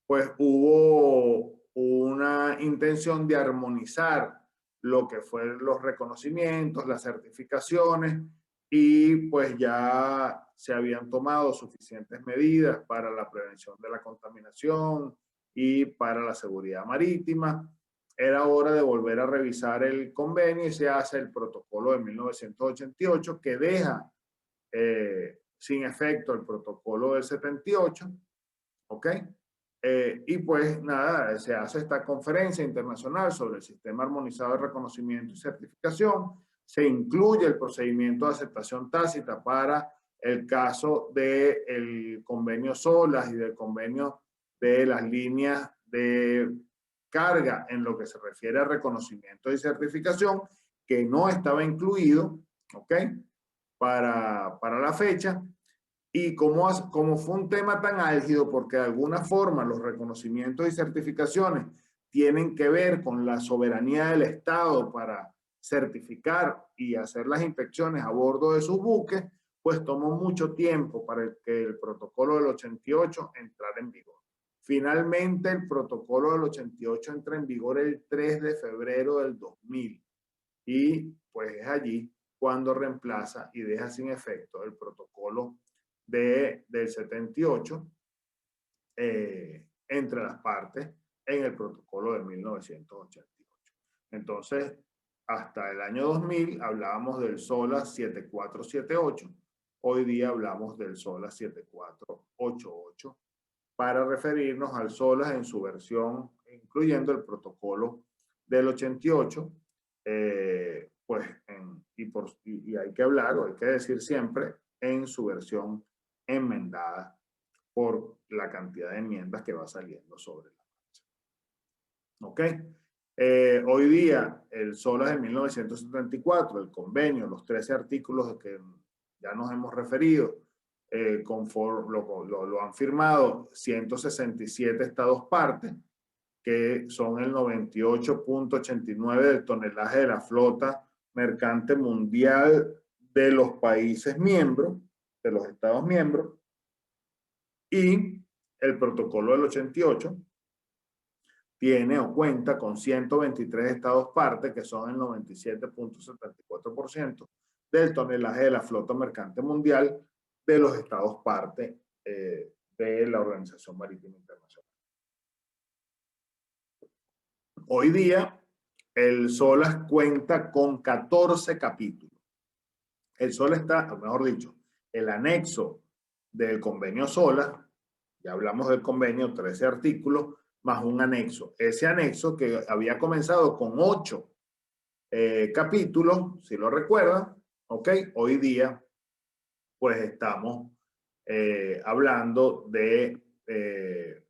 pues hubo una intención de armonizar lo que fueron los reconocimientos, las certificaciones, y pues ya se habían tomado suficientes medidas para la prevención de la contaminación y para la seguridad marítima. Era hora de volver a revisar el convenio y se hace el protocolo de 1988 que deja sin efecto el protocolo del 78, ¿ok? Y pues nada, se hace esta conferencia internacional sobre el sistema armonizado de reconocimiento y certificación, se incluye el procedimiento de aceptación tácita para el caso del convenio SOLAS y del convenio de las líneas de carga en lo que se refiere a reconocimiento y certificación, que no estaba incluido, ¿ok? Para la fecha. Y como fue un tema tan álgido, porque de alguna forma los reconocimientos y certificaciones tienen que ver con la soberanía del Estado para certificar y hacer las inspecciones a bordo de sus buques, pues tomó mucho tiempo para que el protocolo del 88 entrara en vigor. Finalmente, el protocolo del 88 entra en vigor el 3 de febrero del 2000 y pues es allí cuando reemplaza y deja sin efecto el protocolo del 78 entre las partes en el protocolo de 1988. Entonces, hasta el año 2000 hablábamos del SOLAS 7478, hoy día hablamos del SOLAS 7488 para referirnos al SOLAS en su versión, incluyendo el protocolo del 88, pues, y hay que hablar, o hay que decir siempre, en su versión enmendada por la cantidad de enmiendas que va saliendo sobre la marcha. ¿Ok? Hoy día, el SOLAS de 1974, el convenio, los 13 artículos de que ya nos hemos referido, lo han firmado 167 estados partes, que son el 98.89 del tonelaje de la flota mercante mundial de los países miembros, de los estados miembros, y el protocolo del 88 tiene o cuenta con 123 estados parte, que son el 97.74% del tonelaje de la flota mercante mundial de los estados parte de la Organización Marítima Internacional. Hoy día, el SOLAS cuenta con 14 capítulos. El SOLAS está, o mejor dicho, el anexo del convenio SOLAS, ya hablamos del convenio, 13 artículos, más un anexo. Ese anexo que había comenzado con 8 capítulos, si lo recuerdan, ¿ok? Hoy día, pues estamos hablando de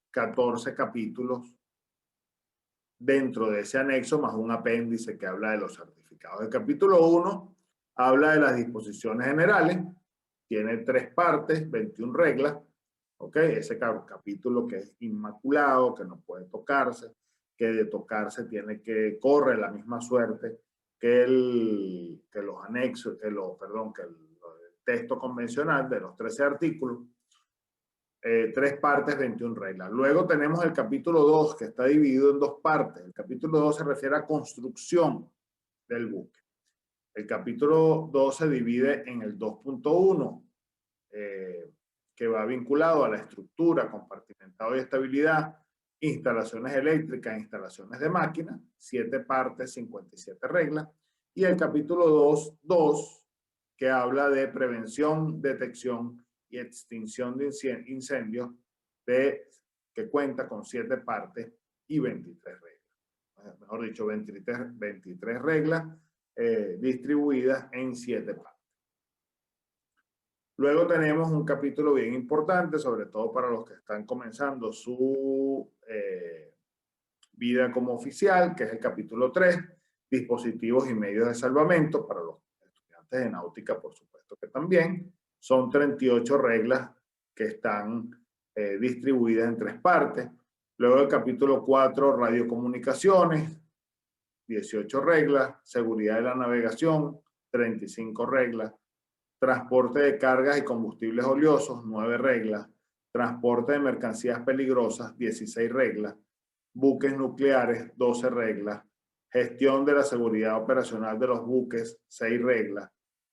14 capítulos dentro de ese anexo, más un apéndice que habla de los certificados. El capítulo 1 habla de las disposiciones generales, tiene 3 partes, 21 reglas, ¿ok? Ese capítulo que es inmaculado, que no puede tocarse, que de tocarse corre la misma suerte que los anexos, que el texto convencional de los 13 artículos. 3 partes, 21 reglas. Luego tenemos el capítulo 2, que está dividido en 2 partes. El capítulo 2 se refiere a construcción del buque. El capítulo 2 se divide en el 2.1, que va vinculado a la estructura, compartimentos estado y estabilidad, instalaciones eléctricas, instalaciones de máquinas, 7 partes, 57 reglas. Y el capítulo 2.2, que habla de prevención, detección y extinción de incendios, que cuenta con 7 partes y 23 reglas. Mejor dicho, 23 reglas distribuidas en 7 partes. Luego tenemos un capítulo bien importante, sobre todo para los que están comenzando su vida como oficial, que es el capítulo 3, dispositivos y medios de salvamento, para los estudiantes de náutica, por supuesto que también. Son 38 reglas que están distribuidas en 3 partes. Luego el capítulo 4, radiocomunicaciones, 18 reglas. Seguridad de la navegación, 35 reglas. Transporte de cargas y combustibles oleosos, 9 reglas. Transporte de mercancías peligrosas, 16 reglas. Buques nucleares, 12 reglas. Gestión de la seguridad operacional de los buques, 6 reglas.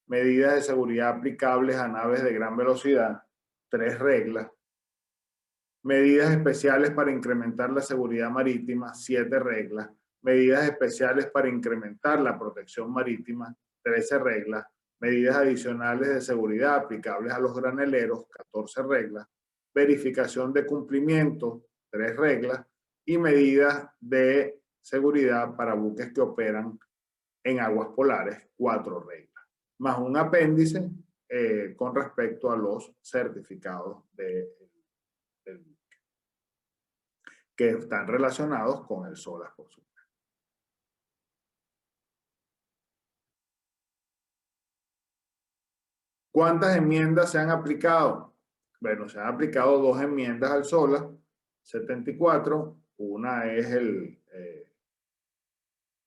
Medidas de seguridad aplicables a naves de gran velocidad, 3 reglas. Medidas especiales para incrementar la seguridad marítima, 7 reglas. Medidas especiales para incrementar la protección marítima, 13 reglas. Medidas adicionales de seguridad aplicables a los graneleros, 14 reglas. Verificación de cumplimiento, 3 reglas. Y medidas de seguridad para buques que operan en aguas polares, 4 reglas. Más un apéndice con respecto a los certificados que están relacionados con el SOLAS, por supuesto. ¿Cuántas enmiendas se han aplicado? Bueno, se han aplicado 2 enmiendas al SOLAS 74. Una es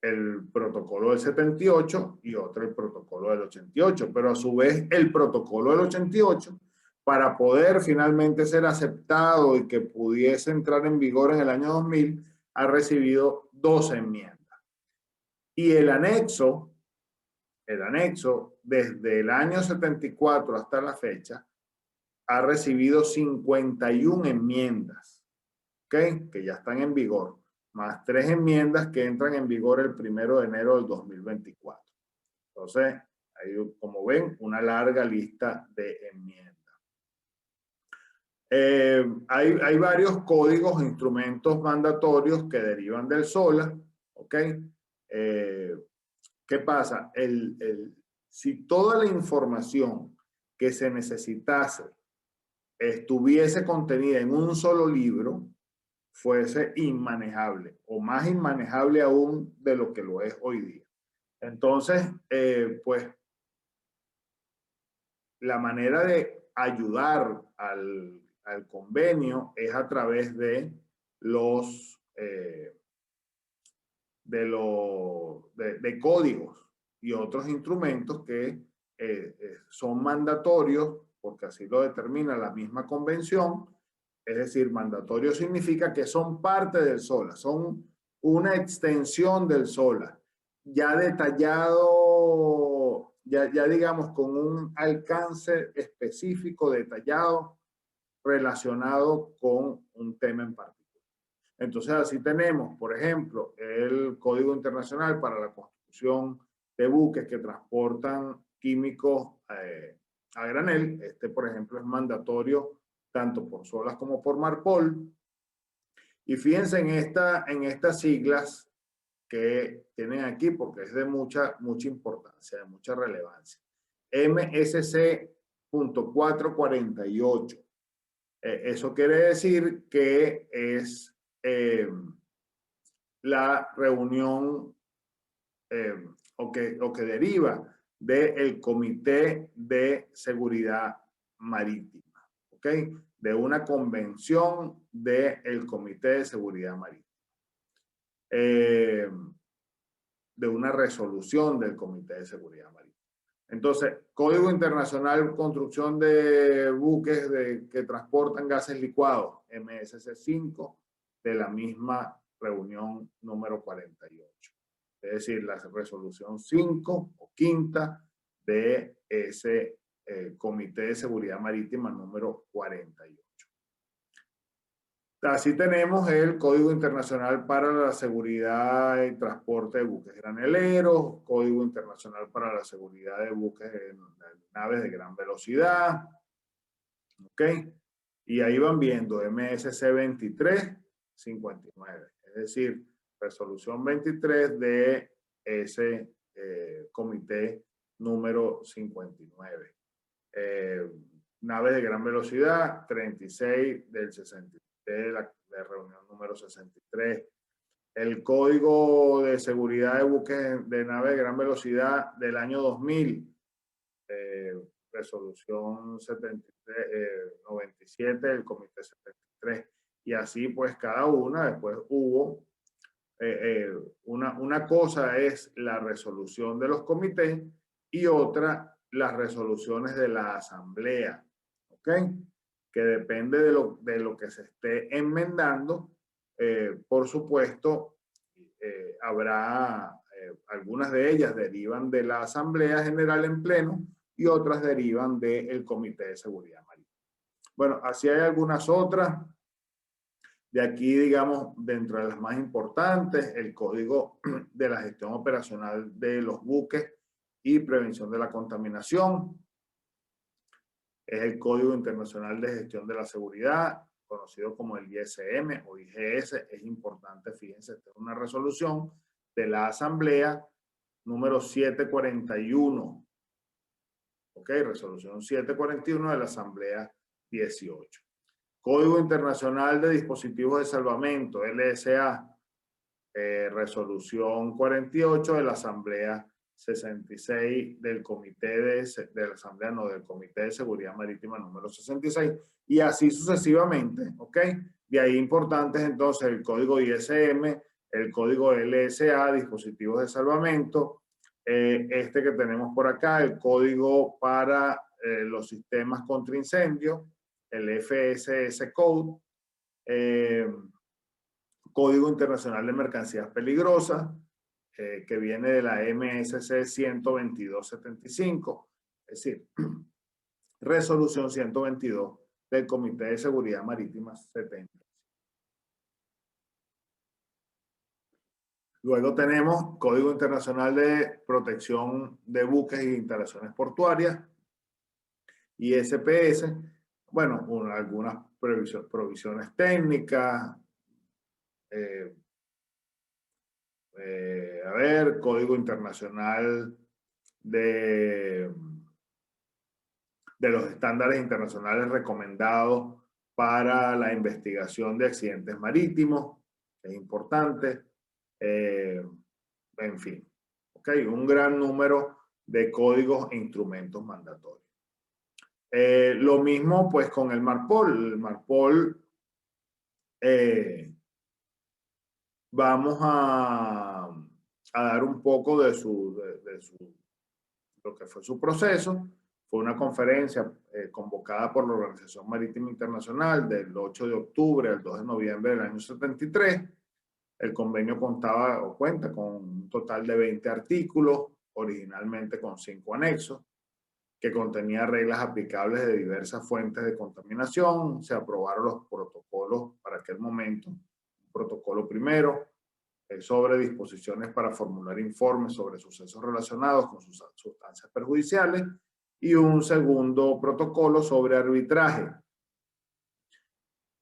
el protocolo del 78 y otra el protocolo del 88. Pero a su vez el protocolo del 88, para poder finalmente ser aceptado y que pudiese entrar en vigor en el año 2000, ha recibido 12 enmiendas. Y el anexo, desde el año 74 hasta la fecha, ha recibido 51 enmiendas, ¿ok? Que ya están en vigor, más 3 enmiendas que entran en vigor el 1 de enero del 2024. Entonces, hay, como ven, una larga lista de enmiendas. Hay varios códigos e instrumentos mandatorios que derivan del SOLAS, ¿ok? ¿Qué pasa? Si toda la información que se necesitase estuviese contenida en un solo libro, fuese inmanejable o más inmanejable aún de lo que lo es hoy día. Entonces, pues, la manera de ayudar al convenio es a través de los de códigos y otros instrumentos que son mandatorios, porque así lo determina la misma convención. Es decir, mandatorio significa que son parte del SOLAS, son una extensión del SOLAS, ya detallado, ya digamos con un alcance específico, detallado, relacionado con un tema en particular. Entonces, así tenemos, por ejemplo, el Código Internacional para la Construcción de Buques que transportan químicos a granel. Este, por ejemplo, es mandatorio tanto por SOLAS como por MARPOL. Y fíjense en estas siglas que tienen aquí, porque es de mucha importancia, de mucha relevancia. MSC.448. Eso quiere decir que es la reunión o que deriva del Comité de Seguridad Marítima, ¿ok? De una convención del Comité de Seguridad Marítima. De una resolución del Comité de Seguridad Marítima. Entonces, Código Internacional Construcción de Buques que transportan gases licuados, MSC5, de la misma reunión número 48. Es decir, la resolución 5 o quinta de ese Comité de Seguridad Marítima número 48. Así tenemos el Código Internacional para la Seguridad y Transporte de Buques Graneleros, Código Internacional para la Seguridad de Buques en naves de gran velocidad, ¿ok? Y ahí van viendo MSC 2359, es decir, resolución 23 de ese comité número 59. Naves de gran velocidad, 36 del 63, de la reunión número 63. El Código de Seguridad de Buques de Naves de Gran Velocidad del año 2000, resolución 97 del Comité 73. Y así pues cada una, después hubo, una cosa es la resolución de los comités y otra las resoluciones de la asamblea, ¿ok? Que depende de lo que se esté enmendando. Por supuesto, habrá, algunas de ellas derivan de la Asamblea General en pleno y otras derivan del Comité de Seguridad Marítima. Bueno, así hay algunas otras. De aquí, digamos, dentro de las más importantes, el Código de la Gestión Operacional de los Buques y Prevención de la Contaminación. Es el Código Internacional de Gestión de la Seguridad, conocido como el ISM o IGS. Es importante, fíjense, esta es una resolución de la Asamblea número 741. Ok, resolución 741 de la Asamblea 18. Código Internacional de Dispositivos de Salvamento, LSA, resolución 48 de la Asamblea 66 del Comité de la Asamblea, no, del Comité de Seguridad Marítima número 66, y así sucesivamente, ¿ok? De ahí importantes entonces el Código ISM, el Código LSA, Dispositivos de Salvamento, este que tenemos por acá, el Código para los Sistemas contra Incendio, el FSS Code, Código Internacional de Mercancías Peligrosas, que viene de la MSC 12275, es decir, resolución 122 del Comité de Seguridad Marítima 70. Luego tenemos Código Internacional de Protección de Buques y Instalaciones Portuarias, ISPS, bueno, algunas provisiones técnicas, a ver, Código Internacional de los estándares internacionales recomendados para la investigación de accidentes marítimos, es importante, en fin, ¿ok? Un gran número de códigos e instrumentos mandatorios. Lo mismo pues con el MARPOL. El MARPOL, vamos a dar un poco de lo que fue su proceso. Fue una conferencia convocada por la Organización Marítima Internacional del 8 de octubre al 2 de noviembre del año 73. El convenio contaba o cuenta con un total de 20 artículos, originalmente con 5 anexos, que contenía reglas aplicables de diversas fuentes de contaminación. Se aprobaron los protocolos para aquel momento. Protocolo primero, sobre disposiciones para formular informes sobre sucesos relacionados con sus sustancias perjudiciales, y un segundo protocolo sobre arbitraje.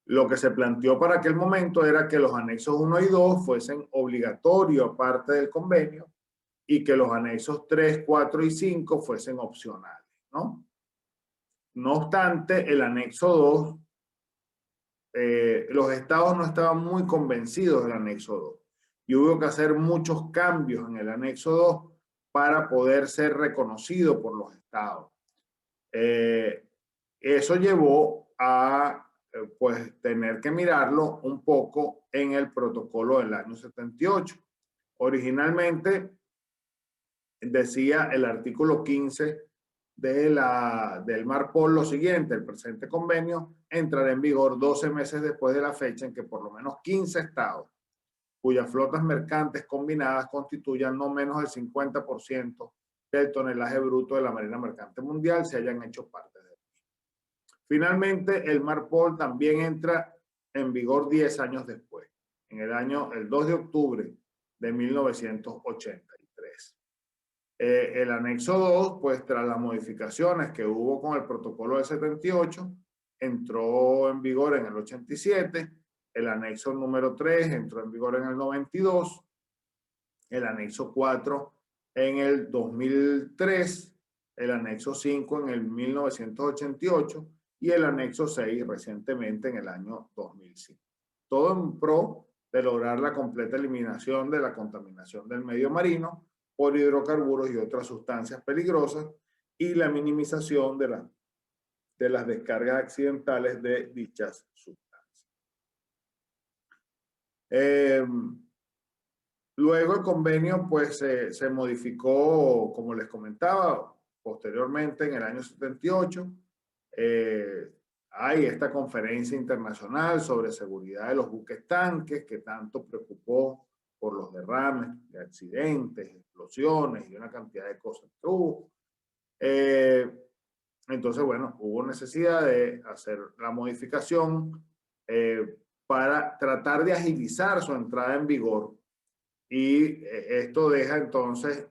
Lo que se planteó para aquel momento era que los anexos 1 y 2 fuesen obligatorios aparte del convenio y que los anexos 3, 4 y 5 fuesen opcionales, ¿no? No obstante, el anexo 2, los estados no estaban muy convencidos del anexo 2 y hubo que hacer muchos cambios en el anexo 2 para poder ser reconocido por los estados. Eso llevó a pues tener que mirarlo un poco en el protocolo del año 78. Originalmente decía el artículo 15 del MARPOL lo siguiente: el presente convenio entrará en vigor 12 meses después de la fecha en que por lo menos 15 estados cuyas flotas mercantes combinadas constituyan no menos del 50% del tonelaje bruto de la Marina Mercante Mundial se hayan hecho parte de él. Finalmente, el MARPOL también entra en vigor 10 años después, en el 2 de octubre de 1983. El anexo 2, pues tras las modificaciones que hubo con el protocolo del 78, entró en vigor en el 87, el anexo número 3 entró en vigor en el 92, el anexo 4 en el 2003, el anexo 5 en el 1988 y el anexo 6 recientemente en el año 2005. Todo en pro de lograr la completa eliminación de la contaminación del medio marino por hidrocarburos y otras sustancias peligrosas y la minimización de las descargas accidentales de dichas sustancias. Luego el convenio pues se modificó, como les comentaba, posteriormente en el año 78. Hay esta conferencia internacional sobre seguridad de los buques tanques que tanto preocupó por los derrames, de accidentes, explosiones y una cantidad de cosas que hubo. Entonces, bueno, hubo necesidad de hacer la modificación para tratar de agilizar su entrada en vigor. Y esto deja entonces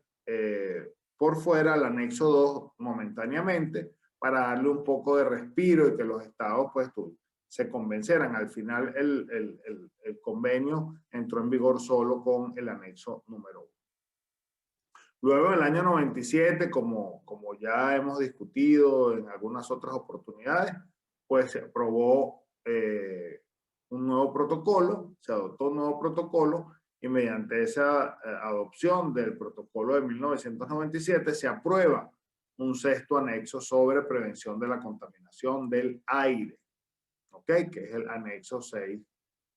por fuera el anexo 2 momentáneamente para darle un poco de respiro y que los estados pues se convenceran. Al final el convenio entró en vigor solo con el anexo número 1. Luego en el año 97, como ya hemos discutido en algunas otras oportunidades, pues se aprobó un nuevo protocolo, se adoptó un nuevo protocolo y mediante esa adopción del protocolo de 1997 se aprueba un sexto anexo sobre prevención de la contaminación del aire, ¿ok? Que es el anexo 6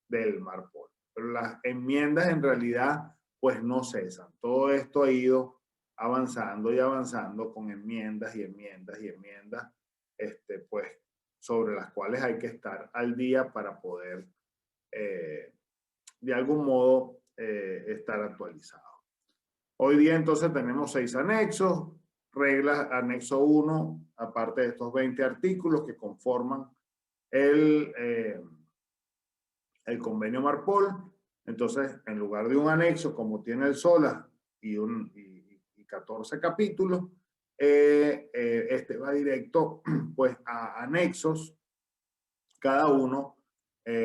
del Marpol. Pero las enmiendas en realidad pues no cesan. Todo esto ha ido avanzando y avanzando con enmiendas y enmiendas y enmiendas, pues sobre las cuales hay que estar al día para poder de algún modo estar actualizado. Hoy día entonces tenemos 6 anexos, reglas, anexo 1, aparte de estos 20 artículos que conforman el convenio Marpol. Entonces, en lugar de un anexo como tiene el SOLAS y 14 capítulos, este va directo pues a anexos, cada uno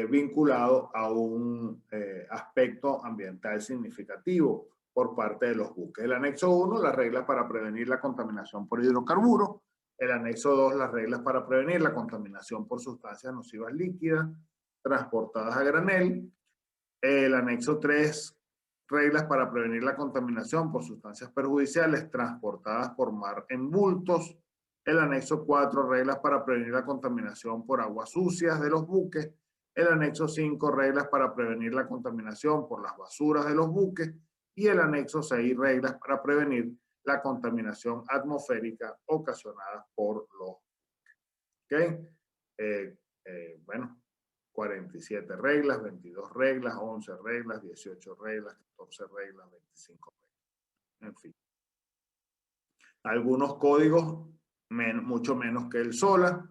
vinculado a un aspecto ambiental significativo por parte de los buques. El anexo 1, las reglas para prevenir la contaminación por hidrocarburos. El anexo 2, las reglas para prevenir la contaminación por sustancias nocivas líquidas transportadas a granel. El anexo 3, reglas para prevenir la contaminación por sustancias perjudiciales transportadas por mar en bultos. El anexo 4, reglas para prevenir la contaminación por aguas sucias de los buques. El anexo 5, reglas para prevenir la contaminación por las basuras de los buques. Y el anexo 6, reglas para prevenir la contaminación atmosférica ocasionada por los buques. ¿Okay? Bueno, 47 reglas, 22 reglas, 11 reglas, 18 reglas, 14 reglas, 25 reglas. En fin. Algunos códigos mucho menos que el SOLA.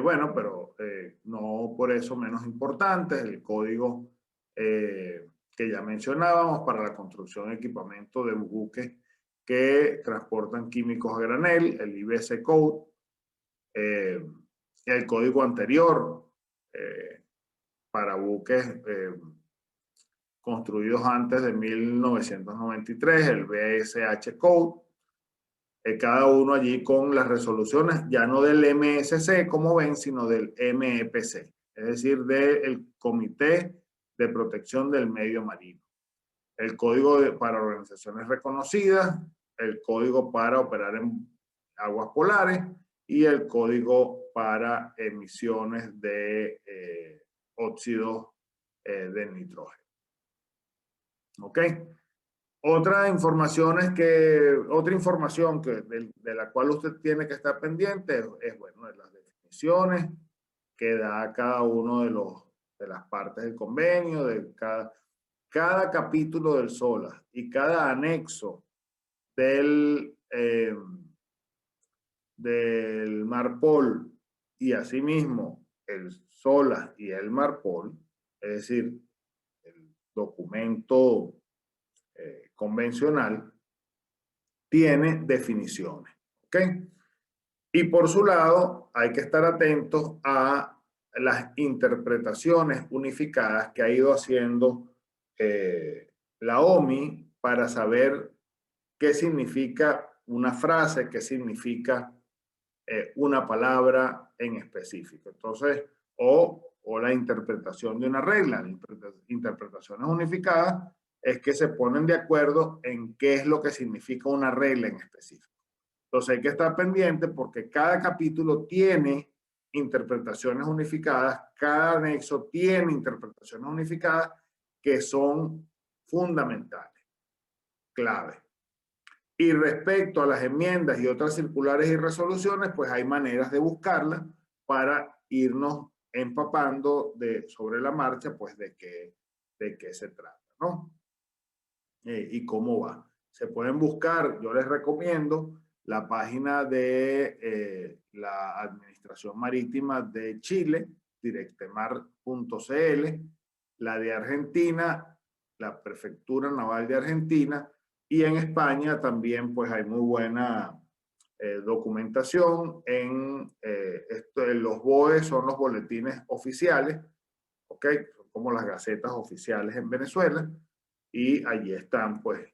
Bueno, pero no por eso menos importantes. El código que ya mencionábamos para la construcción y equipamiento de buques que transportan químicos a granel, el IBC Code, el código anterior para buques construidos antes de 1993, el BSH Code, cada uno allí con las resoluciones ya no del MSC, como ven, sino del MEPC, es decir, del Comité de Protección del Medio Marino. El código para organizaciones reconocidas, el código para operar en aguas polares y el código para emisiones de óxidos de nitrógeno. ¿Ok? Otra información de la cual usted tiene que estar pendiente es bueno, de las definiciones que da cada uno de las partes del convenio, de cada capítulo del SOLAS y cada anexo del Marpol y asimismo el SOLAS y el Marpol, es decir, el documento convencional, tiene definiciones. ¿Ok? Y por su lado, hay que estar atentos a las interpretaciones unificadas que ha ido haciendo la OMI para saber qué significa una frase, qué significa una palabra en específico. Entonces, o la interpretación de una regla, interpretaciones unificadas, es que se ponen de acuerdo en qué es lo que significa una regla en específico. Entonces hay que estar pendiente porque cada capítulo tiene interpretaciones unificadas, cada anexo tiene interpretaciones unificadas que son fundamentales, clave. Y respecto a las enmiendas y otras circulares y resoluciones, pues hay maneras de buscarlas para irnos empapando sobre la marcha, pues de qué se trata, ¿no? Y cómo va. Se pueden buscar, yo les recomiendo la página de la Administración Marítima de Chile, directemar.cl, la de Argentina, la Prefectura Naval de Argentina, y en España también pues hay muy buena documentación en los BOE, son los boletines oficiales, ¿ok? Son como las gacetas oficiales en Venezuela, y allí están pues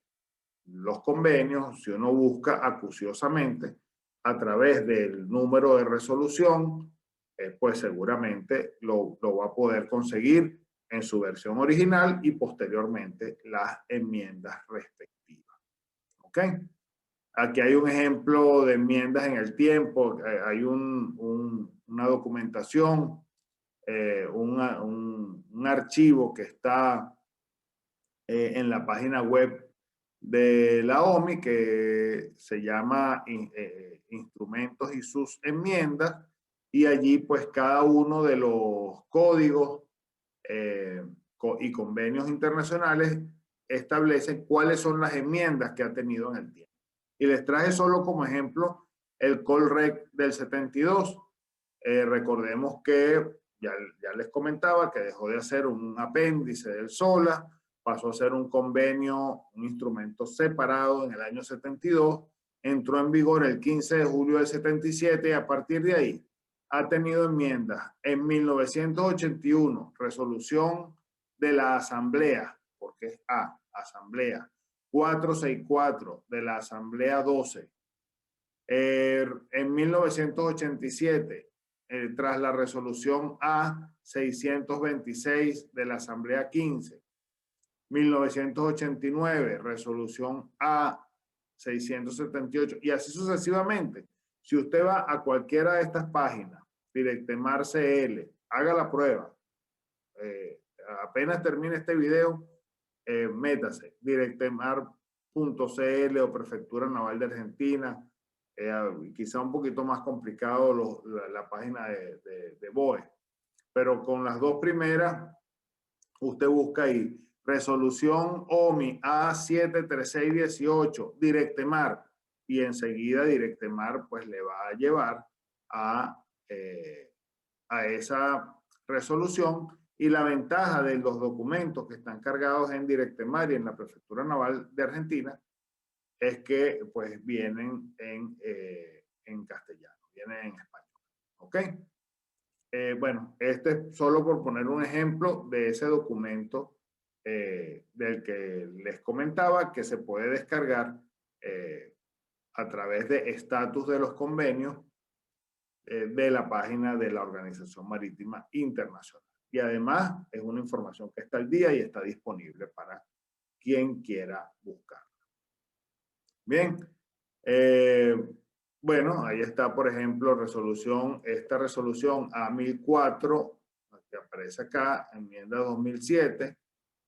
los convenios. Si uno busca acuciosamente a través del número de resolución, pues seguramente lo va a poder conseguir en su versión original y posteriormente las enmiendas respectivas. ¿Ok? Aquí hay un ejemplo de enmiendas en el tiempo, hay una documentación, un archivo que está en la página web de la OMI que se llama Instrumentos y sus enmiendas, y allí pues cada uno de los códigos y convenios internacionales establecen cuáles son las enmiendas que ha tenido en el tiempo. Y les traje solo como ejemplo el COLREC del 72. Recordemos que ya les comentaba que dejó de hacer un apéndice del SOLA, pasó a ser un convenio, un instrumento separado en el año 72, entró en vigor el 15 de julio del 77 y a partir de ahí ha tenido enmiendas. En 1981, resolución de la Asamblea, porque es Asamblea, 464 de la Asamblea 12. En 1987, tras la resolución A626 de la Asamblea 15. 1989, resolución A678, y así sucesivamente. Si usted va a cualquiera de estas páginas, Directemar CL, haga la prueba. Apenas termine este video, métase, directemar.cl o Prefectura Naval de Argentina, quizá un poquito más complicado la página de BOE, pero con las dos primeras, usted busca ahí, resolución OMI A73618, Directemar, y enseguida Directemar pues le va a llevar a esa resolución. Y la ventaja de los documentos que están cargados en Directemar y en la Prefectura Naval de Argentina es que pues vienen en castellano, vienen en español. ¿Ok? Bueno, este es solo por poner un ejemplo de ese documento del que les comentaba, que se puede descargar a través de estatus de los convenios de la página de la Organización Marítima Internacional. Y además es una información que está al día y está disponible para quien quiera buscarla. Bien, bueno, ahí está, por ejemplo, esta resolución A1004, que aparece acá, enmienda 2007,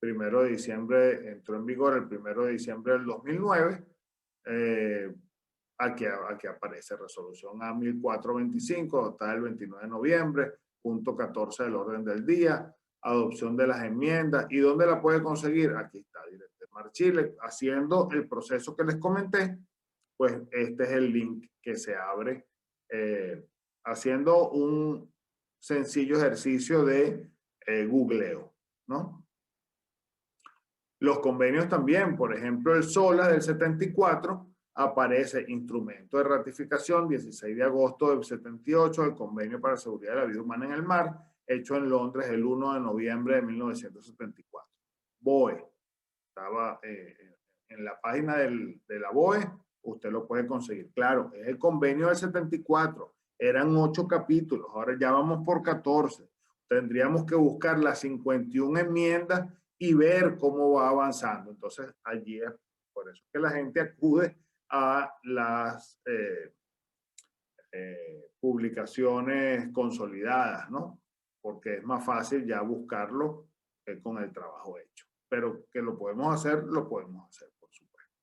1 de diciembre, entró en vigor el 1 de diciembre del 2009. Aquí aparece resolución A1425, adoptada el 29 de noviembre, punto 14 del orden del día, adopción de las enmiendas. ¿Y dónde la puede conseguir? Aquí está, Directemar Chile, haciendo el proceso que les comenté. Pues este es el link que se abre haciendo un sencillo ejercicio de googleo. ¿no? Los convenios también, por ejemplo, el SOLAS del 74, aparece instrumento de ratificación 16 de agosto del 78, el Convenio para la Seguridad de la Vida Humana en el Mar, hecho en Londres el 1 de noviembre de 1974. BOE, estaba en la página de la BOE, usted lo puede conseguir. Claro, es el convenio del 74, eran 8 capítulos, ahora ya vamos por 14. Tendríamos que buscar las 51 enmiendas y ver cómo va avanzando. Entonces, allí es por eso que la gente acude a las publicaciones consolidadas, ¿no? Porque es más fácil ya buscarlo con el trabajo hecho. Pero que lo podemos hacer, por supuesto.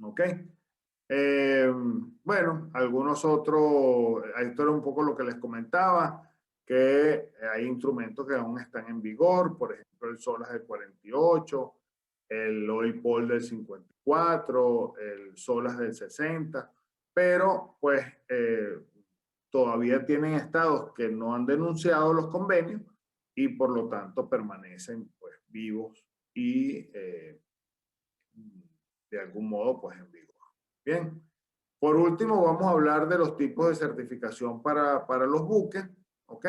¿Ok? Bueno, algunos otros, esto era un poco lo que les comentaba, que hay instrumentos que aún están en vigor, por ejemplo, el SOLAS del 48, el OIPOL del 54, el SOLAS del 60, pero pues todavía tienen estados que no han denunciado los convenios y por lo tanto permanecen pues vivos y de algún modo pues en vigor. Bien, por último vamos a hablar de los tipos de certificación para los buques, ¿ok?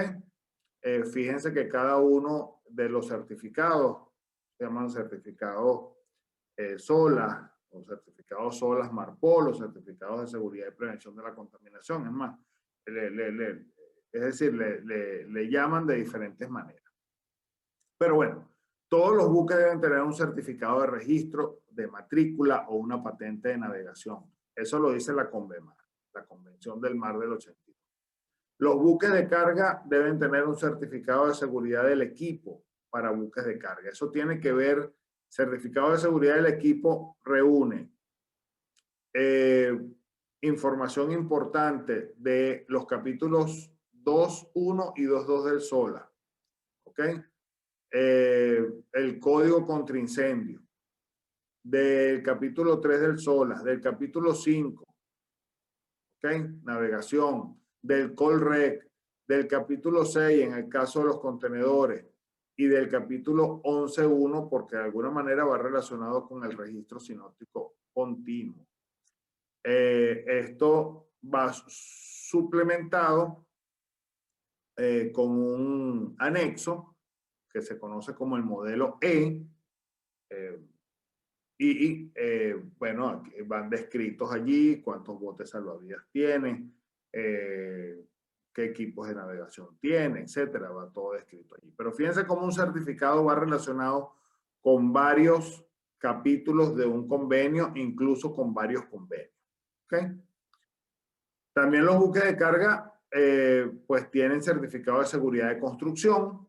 Fíjense que cada uno de los certificados, se llaman certificados SOLAS, o certificados SOLAS MARPOL, o certificados de seguridad y prevención de la contaminación, es más, es decir, le llaman de diferentes maneras. Pero bueno, todos los buques deben tener un certificado de registro, de matrícula o una patente de navegación. Eso lo dice la CONVEMAR, la Convención del Mar del 82. Los buques de carga deben tener un certificado de seguridad del equipo para buques de carga. Eso tiene que ver, certificado de seguridad del equipo reúne información importante de los capítulos 2.1 y 2.2 del SOLA. ¿Ok? El código contra incendio, del capítulo 3 del SOLAS, del capítulo 5, ¿okay? Navegación, del COLREC, del capítulo 6 en el caso de los contenedores y del capítulo 11.1 porque de alguna manera va relacionado con el registro sinóptico continuo. Esto va suplementado con un anexo que se conoce como el modelo E, bueno, aquí van descritos allí cuántos botes salvavidas tienen, qué equipos de navegación tiene, etcétera, va todo descrito allí. Pero fíjense cómo un certificado va relacionado con varios capítulos de un convenio, incluso con varios convenios. ¿Okay? También los buques de carga, pues tienen certificado de seguridad de construcción.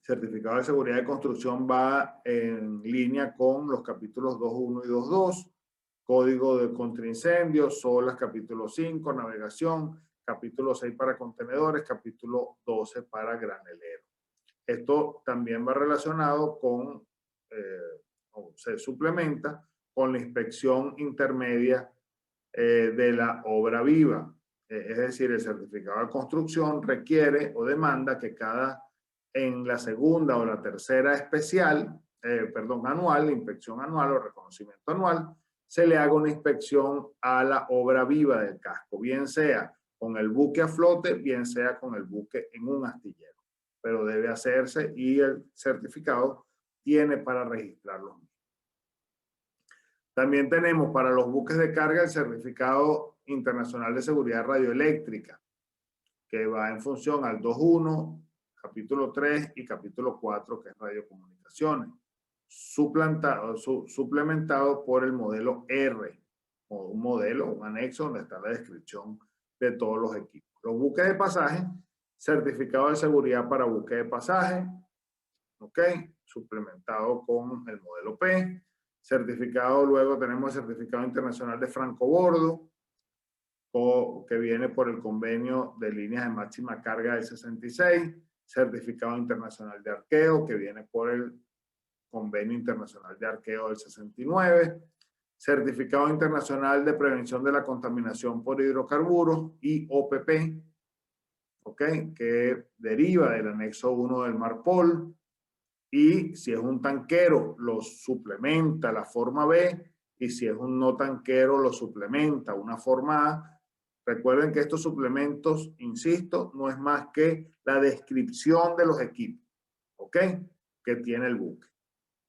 Certificado de seguridad de construcción va en línea con los capítulos 2.1 y 2.2, código de contraincendios, SOLAS capítulo 5, navegación, capítulo 6 para contenedores, capítulo 12 para granelero. Esto también va relacionado con, o se suplementa con la inspección intermedia de la obra viva. Es decir, el certificado de construcción requiere o demanda que en la segunda o la tercera especial, anual, inspección anual o reconocimiento anual, se le haga una inspección a la obra viva del casco, bien sea con el buque a flote, bien sea con el buque en un astillero. Pero debe hacerse y el certificado tiene para registrarlo. También tenemos para los buques de carga el certificado internacional de seguridad radioeléctrica, que va en función al 2.1, capítulo 3 y capítulo 4, que es radiocomunicaciones, suplementado por el modelo R, o un modelo, un anexo donde está la descripción de todos los equipos. Los buques de pasaje, certificado de seguridad para buques de pasaje, ¿ok? Suplementado con el modelo P. Certificado, luego tenemos el certificado internacional de francobordo, que viene por el convenio de líneas de máxima carga del 66, certificado internacional de arqueo, que viene por el convenio internacional de arqueo del 69, certificado internacional de prevención de la contaminación por hidrocarburos, IOPP, ¿ok? Que deriva del anexo 1 del MARPOL, y si es un tanquero, lo suplementa la forma B, y si es un no tanquero, lo suplementa una forma A. Recuerden que estos suplementos, insisto, no es más que la descripción de los equipos, ¿ok? Que tiene el buque.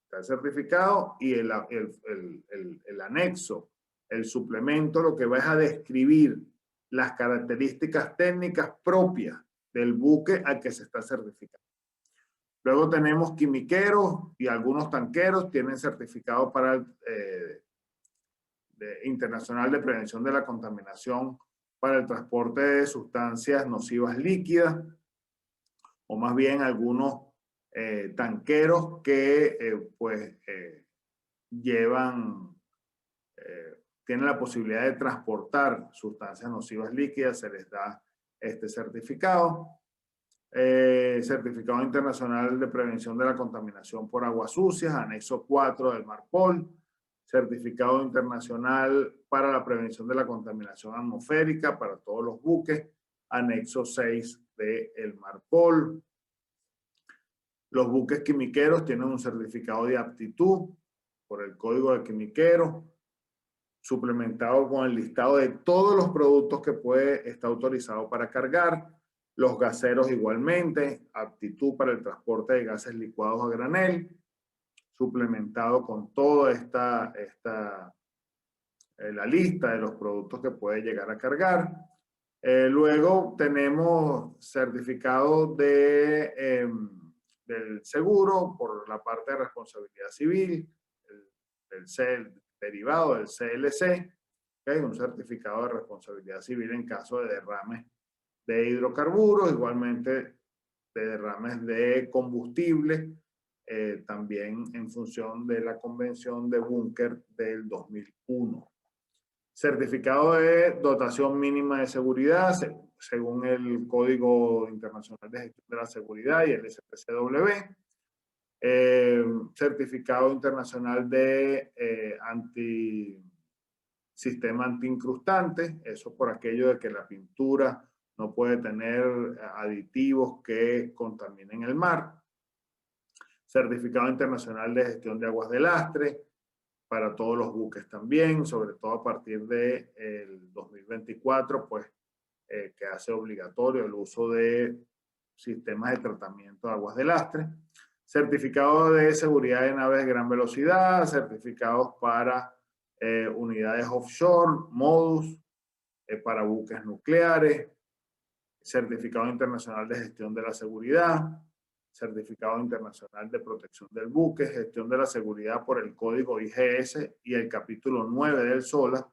Está el certificado y el anexo, el suplemento, lo que va es a describir las características técnicas propias del buque al que se está certificando. Luego tenemos quimiqueros y algunos tanqueros tienen certificado para el internacional de prevención de la contaminación para el transporte de sustancias nocivas líquidas, o más bien algunos tanqueros que tienen la posibilidad de transportar sustancias nocivas líquidas, se les da este certificado. Certificado Internacional de Prevención de la Contaminación por Aguas Sucias, anexo 4 del MARPOL. Certificado Internacional para la Prevención de la Contaminación Atmosférica para todos los buques, anexo 6 del MARPOL. Los buques quimiqueros tienen un certificado de aptitud por el Código de Quimiqueros, suplementado con el listado de todos los productos que puede estar autorizado para cargar. Los gaseros igualmente, aptitud para el transporte de gases licuados a granel, suplementado con toda la lista de los productos que puede llegar a cargar. Luego tenemos certificado del seguro por la parte de responsabilidad civil, el derivado del CLC, ¿okay? Un certificado de responsabilidad civil en caso de derrames de hidrocarburos, igualmente de derrames de combustible, también en función de la Convención de Búnker del 2001. Certificado de dotación mínima de seguridad, según el Código Internacional de Gestión de la Seguridad y el SPCW. Certificado internacional de sistema antiincrustante, eso por aquello de que la pintura no puede tener aditivos que contaminen el mar. Certificado internacional de gestión de aguas de lastre para todos los buques también, sobre todo a partir del 2024, pues que hace obligatorio el uso de sistemas de tratamiento de aguas de lastre. Certificado de seguridad de naves de gran velocidad, certificados para unidades offshore, MODUS, para buques nucleares, certificado internacional de gestión de la seguridad, certificado internacional de protección del buque, gestión de la seguridad por el código IGS y el capítulo 9 del SOLA,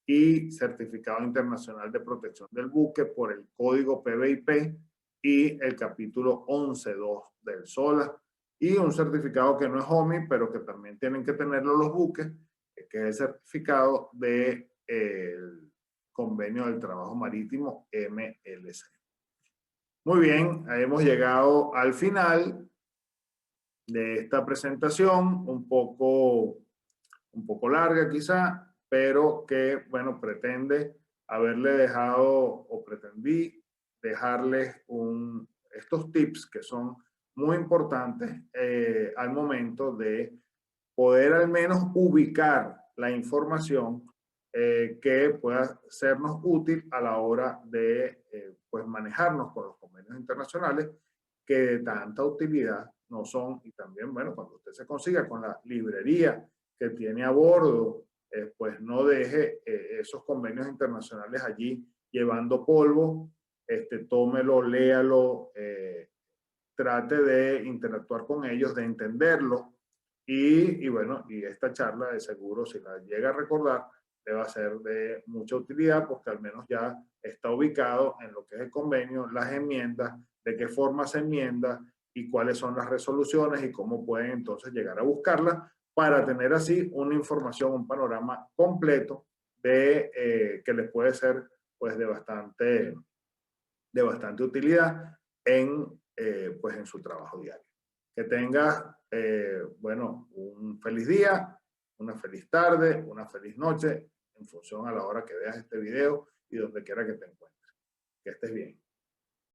y certificado internacional de protección del buque por el código PBIP y el capítulo 11.2 del SOLA, y un certificado que no es HOMI, pero que también tienen que tenerlo los buques, que es el certificado del Convenio del Trabajo Marítimo MLC. Muy bien, hemos llegado al final de esta presentación, un poco larga quizá, pero que, bueno, pretende haberle dejado o pretendí dejarles estos tips que son muy importantes al momento de poder al menos ubicar la información que pueda sernos útil a la hora de pues manejarnos con los convenios internacionales que de tanta utilidad no son. Y también, bueno, cuando usted se consiga con la librería que tiene a bordo, pues no deje esos convenios internacionales allí llevando polvo, tómelo, léalo, trate de interactuar con ellos, de entenderlo. Y bueno, y esta charla de seguro, si la llega a recordar, le va a ser de mucha utilidad porque al menos ya está ubicado en lo que es el convenio, las enmiendas, de qué forma se enmienda y cuáles son las resoluciones y cómo pueden entonces llegar a buscarlas para tener así una información, un panorama completo de que les puede ser pues de bastante utilidad pues en su trabajo diario. Que tengas, bueno, un feliz día, una feliz tarde, una feliz noche, en función a la hora que veas este video y donde quiera que te encuentres. Que estés bien.